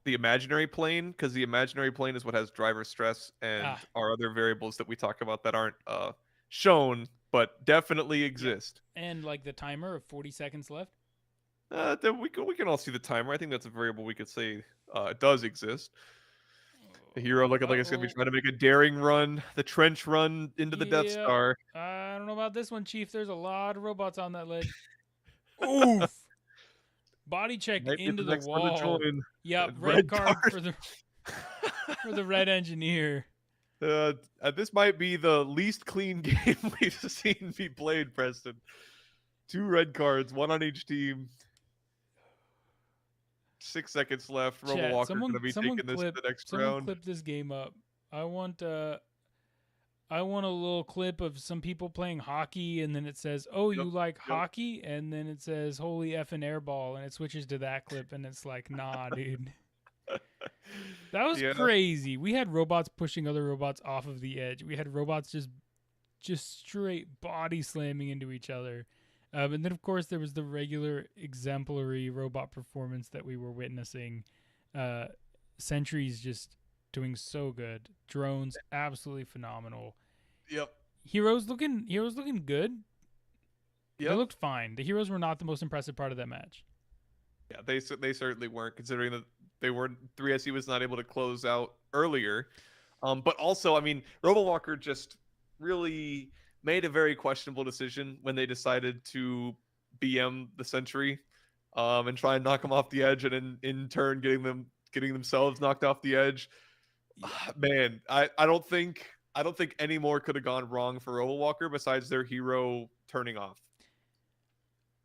imaginary plane because the imaginary plane is what has driver stress and our other variables that we talk about that aren't shown but definitely exist. Yep. And like the timer of 40 seconds left. We can all see the timer. I think that's a variable we could say it does exist. The hero looking like it's going to be trying to make a daring run, the trench run into the Death Star. I don't know about this one, Chief. There's a lot of robots on that ledge. Oof. Body check into the wall. Yep, red card for the red engineer. This might be the least clean game we've seen be played, Preston. 2 red cards, 1 on each team. 6 seconds left. RoboWalker's going to be taking this to the next round. Someone clip this game up. I want a little clip of some people playing hockey, and then it says, "Oh, you like hockey?" And then it says, "Holy effing airball," and it switches to that clip, and it's like, nah, dude. That was crazy. We had robots pushing other robots off of the edge. We had robots just straight body slamming into each other. And then, of course, there was the regular exemplary robot performance that we were witnessing. Sentries just doing so good. Drones, absolutely phenomenal. Yep. Heroes looking good. Yep. They looked fine. The heroes were not the most impressive part of that match. Yeah, they certainly weren't, considering that they weren't 3SE was not able to close out earlier. But also, I mean, RoboWalker just really made a very questionable decision when they decided to BM the Sentry and try and knock him off the edge, and in turn getting themselves knocked off the edge. Yeah. Man, I don't think any more could have gone wrong for RoboWalker besides their hero turning off.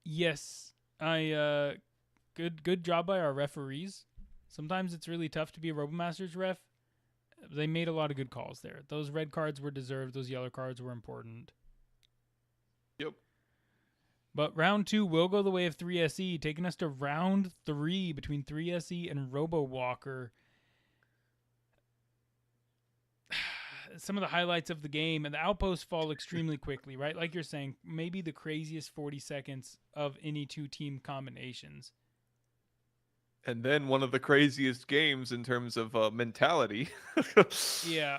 Yes, good job by our referees. Sometimes it's really tough to be a RoboMasters ref. They made a lot of good calls there. Those red cards were deserved. Those yellow cards were important. Yep. But round 2 will go the way of 3SE, taking us to round 3 between 3SE and RoboWalker. Some of the highlights of the game, and the outposts fall extremely quickly, right? Like you're saying, maybe the craziest 40 seconds of any 2 team combinations. And then one of the craziest games in terms of mentality. Yeah.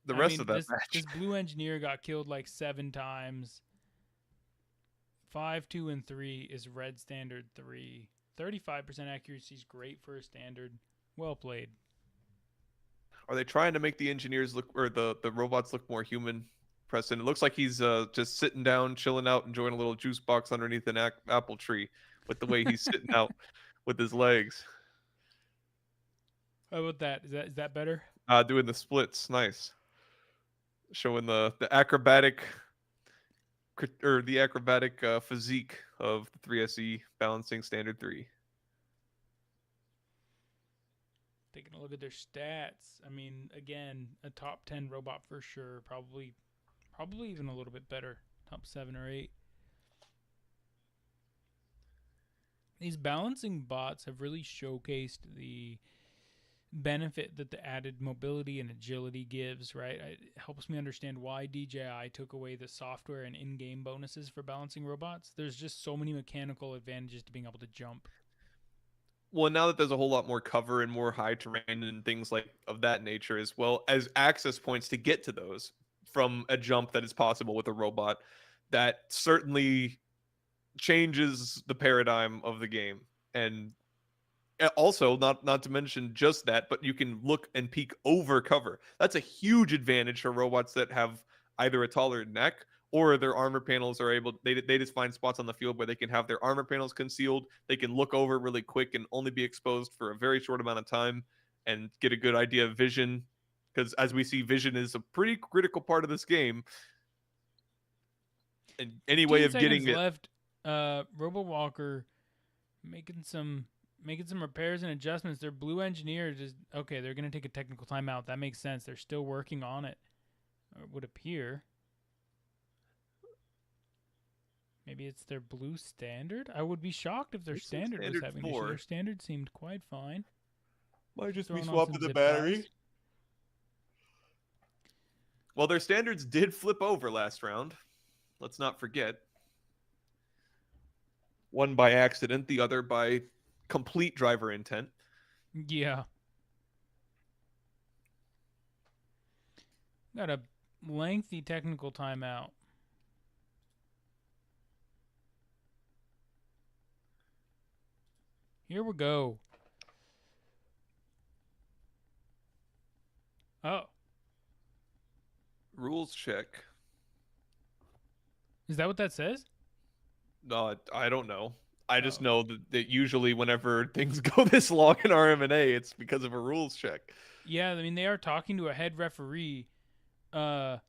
The rest of that match. This blue engineer got killed like 7 times. 5, 2, and 3 is red standard 3. 35% accuracy is great for a standard. Well played. Are they trying to make the engineers look, or the robots look more human, Preston? It looks like he's just sitting down, chilling out, enjoying a little juice box underneath an apple tree with the way he's sitting out with his legs. How about that? Is that better? Doing the splits. Nice. Showing the acrobatic physique of the 3SE balancing standard 3. Taking a look at their stats. I mean, again, a top 10 robot for sure. Probably even a little bit better. Top 7 or 8. These balancing bots have really showcased the benefit that the added mobility and agility gives, right? It helps me understand why DJI took away the software and in-game bonuses for balancing robots. There's just so many mechanical advantages to being able to jump. Well, now that there's a whole lot more cover and more high terrain and things like of that nature, as well as access points to get to those from a jump that is possible with a robot, that certainly changes the paradigm of the game. And also, not to mention just that, but you can look and peek over cover. That's a huge advantage for robots that have either a taller neck or their armor panels are able. They just find spots on the field where they can have their armor panels concealed. They can look over really quick and only be exposed for a very short amount of time and get a good idea of vision. Because as we see, vision is a pretty critical part of this game. And any way 15 of seconds getting it. left. Robo Walker making some repairs and adjustments. Their blue engineer just okay. They're gonna take a technical timeout. That makes sense. They're still working on it. Or it would appear. Maybe it's their blue standard. I would be shocked if their standard was having issues. Their standard seemed quite fine. Might just be swapping the battery. Well, their standards did flip over last round. Let's not forget. One by accident, the other by complete driver intent. Yeah. Got a lengthy technical timeout. Here we go. Oh. Rules check. Is that what that says? No, I don't know. I just know that usually whenever things go this long in RMNA, it's because of a rules check. Yeah, I mean, they are talking to a head referee. Let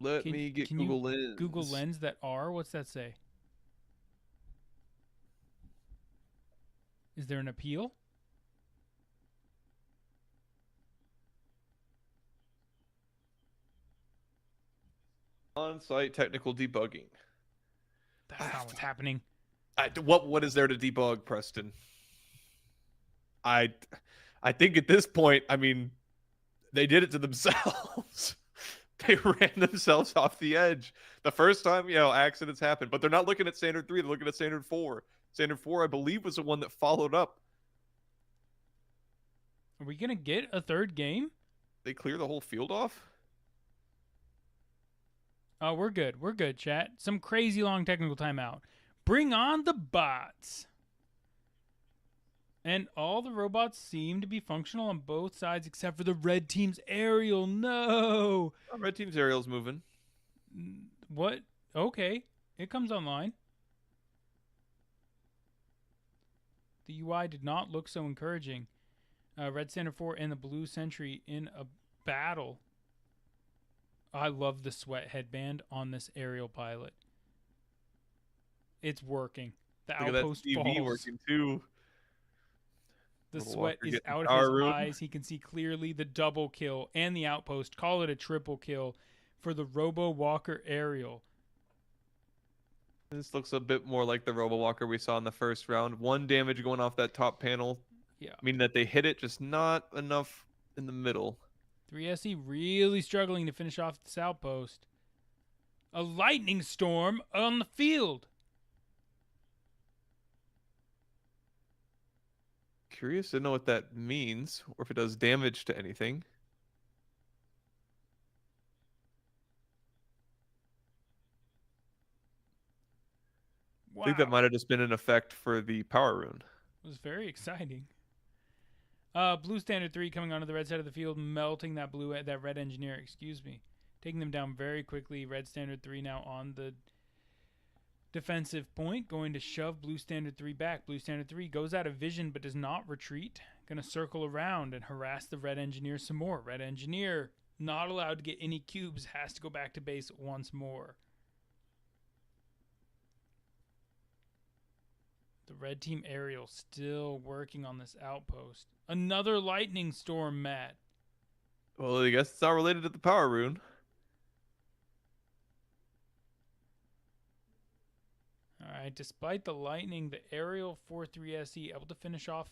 me get Google Lens. Google Lens that R? What's that say? Is there an appeal? On-site technical debugging. That's not what's happening. What is there to debug, Preston? I think at this point, I mean, they did it to themselves. They ran themselves off the edge. The first time, accidents happen, but they're not looking at standard 3, they're looking at standard 4. Standard 4, I believe, was the one that followed up. Are we going to get a third game? They clear the whole field off? Oh, we're good. We're good, chat. Some crazy long technical timeout. Bring on the bots. And all the robots seem to be functional on both sides except for the red team's aerial. No. Red team's aerial's moving. What? Okay. It comes online. The UI did not look so encouraging. Red Standard 4 and the Blue Sentry in a battle. I love the sweat headband on this aerial pilot. It's working. The outpost falls. Working too. The sweat is out of his eyes. He can see clearly the double kill and the outpost. Call it a triple kill for the Robo Walker aerial. This looks a bit more like the Robo Walker we saw in the first round. 1 damage going off that top panel. Yeah. Meaning that they hit it, just not enough in the middle. 3SE really struggling to finish off this outpost. A lightning storm on the field. Curious to know what that means, or if it does damage to anything. Wow. I think that might have just been an effect for the power rune. It was very exciting. Blue Standard 3 coming onto the red side of the field, melting that red engineer, taking them down very quickly. Red Standard 3 now on the defensive point, going to shove Blue Standard 3 back. Blue Standard 3 goes out of vision but does not retreat. Going to circle around and harass the red engineer some more. Red engineer not allowed to get any cubes, has to go back to base once more. The red team aerial still working on this outpost. Another lightning storm, Matt. Well, I guess it's not related to the power rune. Alright, despite the lightning, the aerial 4-3SE able to finish off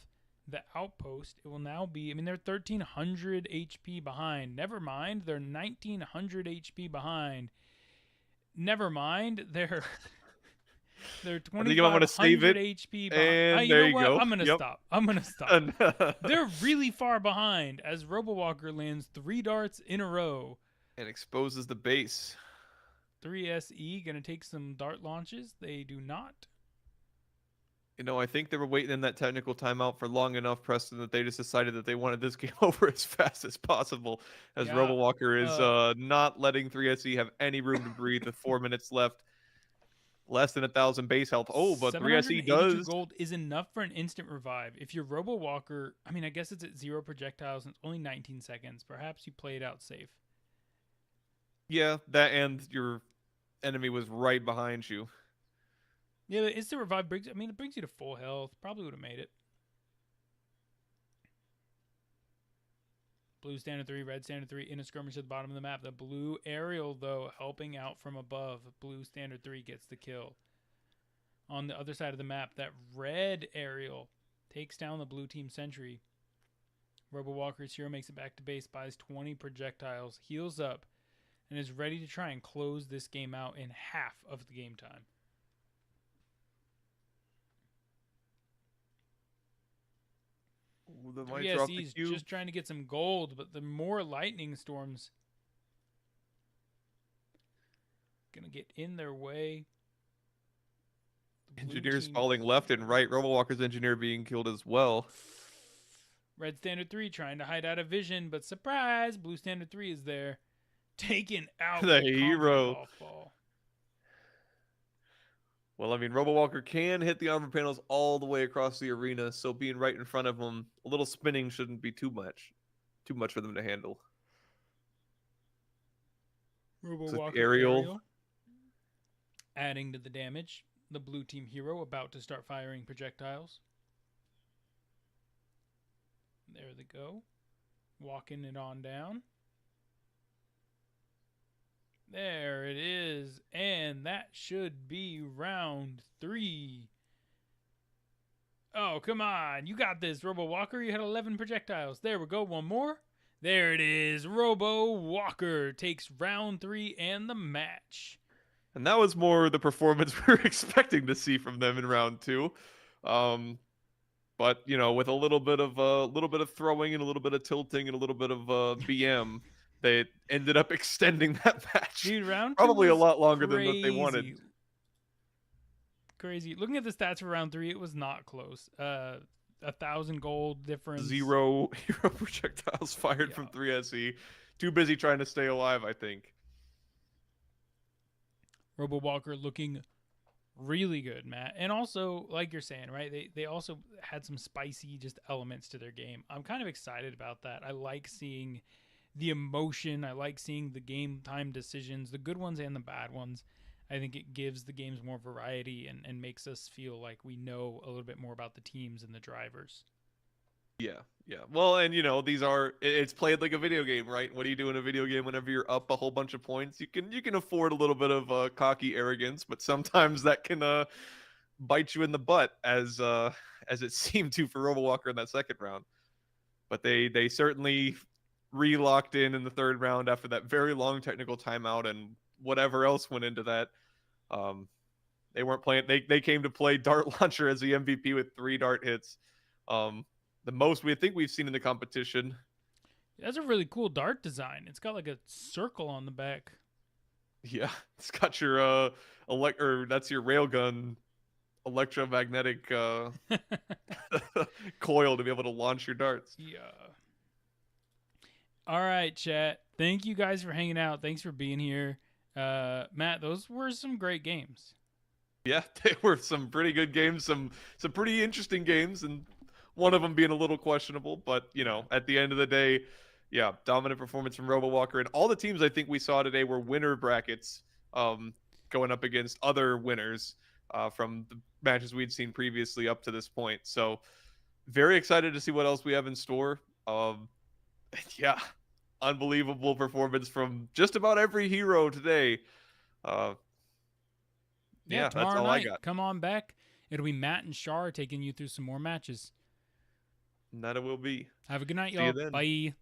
the outpost. It will now be, they're 1,300 HP behind. Never mind, they're 1,900 HP behind. Never mind, they're They're I think I'm going to save 2,500 it. HP behind. And You there know you what? go. I'm going to Yep. stop. I'm going to stop. They're really far behind as RoboWalker lands 3 darts in a row. And exposes the base. 3SE going to take some dart launches. They do not. You know, I think they were waiting in that technical timeout for long enough, Preston, that they just decided that they wanted this game over as fast as possible. As Yeah. RoboWalker is not letting 3SE have any room to breathe with 4 minutes left. Less than 1,000 base health. Oh, but 3SE 782 does. gold is enough for an instant revive. If you're RoboWalker, I mean, I guess it's at 0 projectiles and it's only 19 seconds. Perhaps you play it out safe. Yeah, that and your enemy was right behind you. Yeah, the instant revive brings. I mean, it brings you to full health. Probably would have made it. Blue standard 3, red standard 3 in a skirmish at the bottom of the map. The blue aerial, though, helping out from above. Blue standard 3 gets the kill. On the other side of the map, that red aerial takes down the blue team sentry. RoboWalker's hero makes it back to base, buys 20 projectiles, heals up, and is ready to try and close this game out in half of the game time. Ooh, that might Yeah, drop the he's cube. just trying to get some gold, but the more lightning storms gonna get in their way. The Engineers team... falling left and right. RoboWalker's engineer being killed as well. Red standard 3 trying to hide out of vision, but surprise, blue standard 3 is there, taking out The with a hero. golf ball. Well, I mean, RoboWalker can hit the armor panels all the way across the arena, so being right in front of him, a little spinning shouldn't be too much for them to handle. RoboWalker aerial. adding to the damage. The blue team hero about to start firing projectiles. There they go. Walking it on down. There it is. And that should be round 3. Oh, come on. You got this, RoboWalker. You had 11 projectiles. There we go. One more. There it is. RoboWalker takes round 3 and the match. And that was more the performance we were expecting to see from them in round 2. But you know, with a little bit of throwing and a little bit of tilting and a little bit of BM, they ended up extending that match. Dude, round 2 probably a was lot longer than what crazy. they wanted. Crazy. Looking at the stats for round 3, it was not close. 1,000 gold difference. Zero hero projectiles fired from 3SE. Too busy trying to stay alive, I think. RoboWalker looking really good, Matt. And also, like you're saying, right, they also had some spicy just elements to their game. I'm kind of excited about that. I like seeing the emotion. I like seeing the game time decisions, the good ones and the bad ones. I think it gives the games more variety and makes us feel like we know a little bit more about the teams and the drivers. Yeah. Well, and you know, it's played like a video game, right? What do you do in a video game whenever you're up a whole bunch of points? You can afford a little bit of cocky arrogance, but sometimes that can bite you in the butt, as it seemed to for RoboWalker in that second round. But they certainly re-locked in the third round after that very long technical timeout and whatever else went into that. They weren't playing. They came to play Dart Launcher as the MVP with 3 dart hits. The most we think we've seen in the competition. That's a really cool dart design. It's got like a circle on the back. Yeah, it's got your that's your railgun electromagnetic coil to be able to launch your darts. Yeah. All right, chat. Thank you guys for hanging out. Thanks for being here. Matt, those were some great games. Yeah, they were some pretty good games, some pretty interesting games, and one of them being a little questionable, but you know, at the end of the day, yeah, dominant performance from RoboWalker, and all the teams I think we saw today were winner brackets, going up against other winners from the matches we'd seen previously up to this point. So, very excited to see what else we have in store. Yeah, unbelievable performance from just about every hero today. Yeah, that's all night, I got. Come on back. It'll be Matt and Shar taking you through some more matches. And that it will be. Have a good night, See you y'all. then. Bye.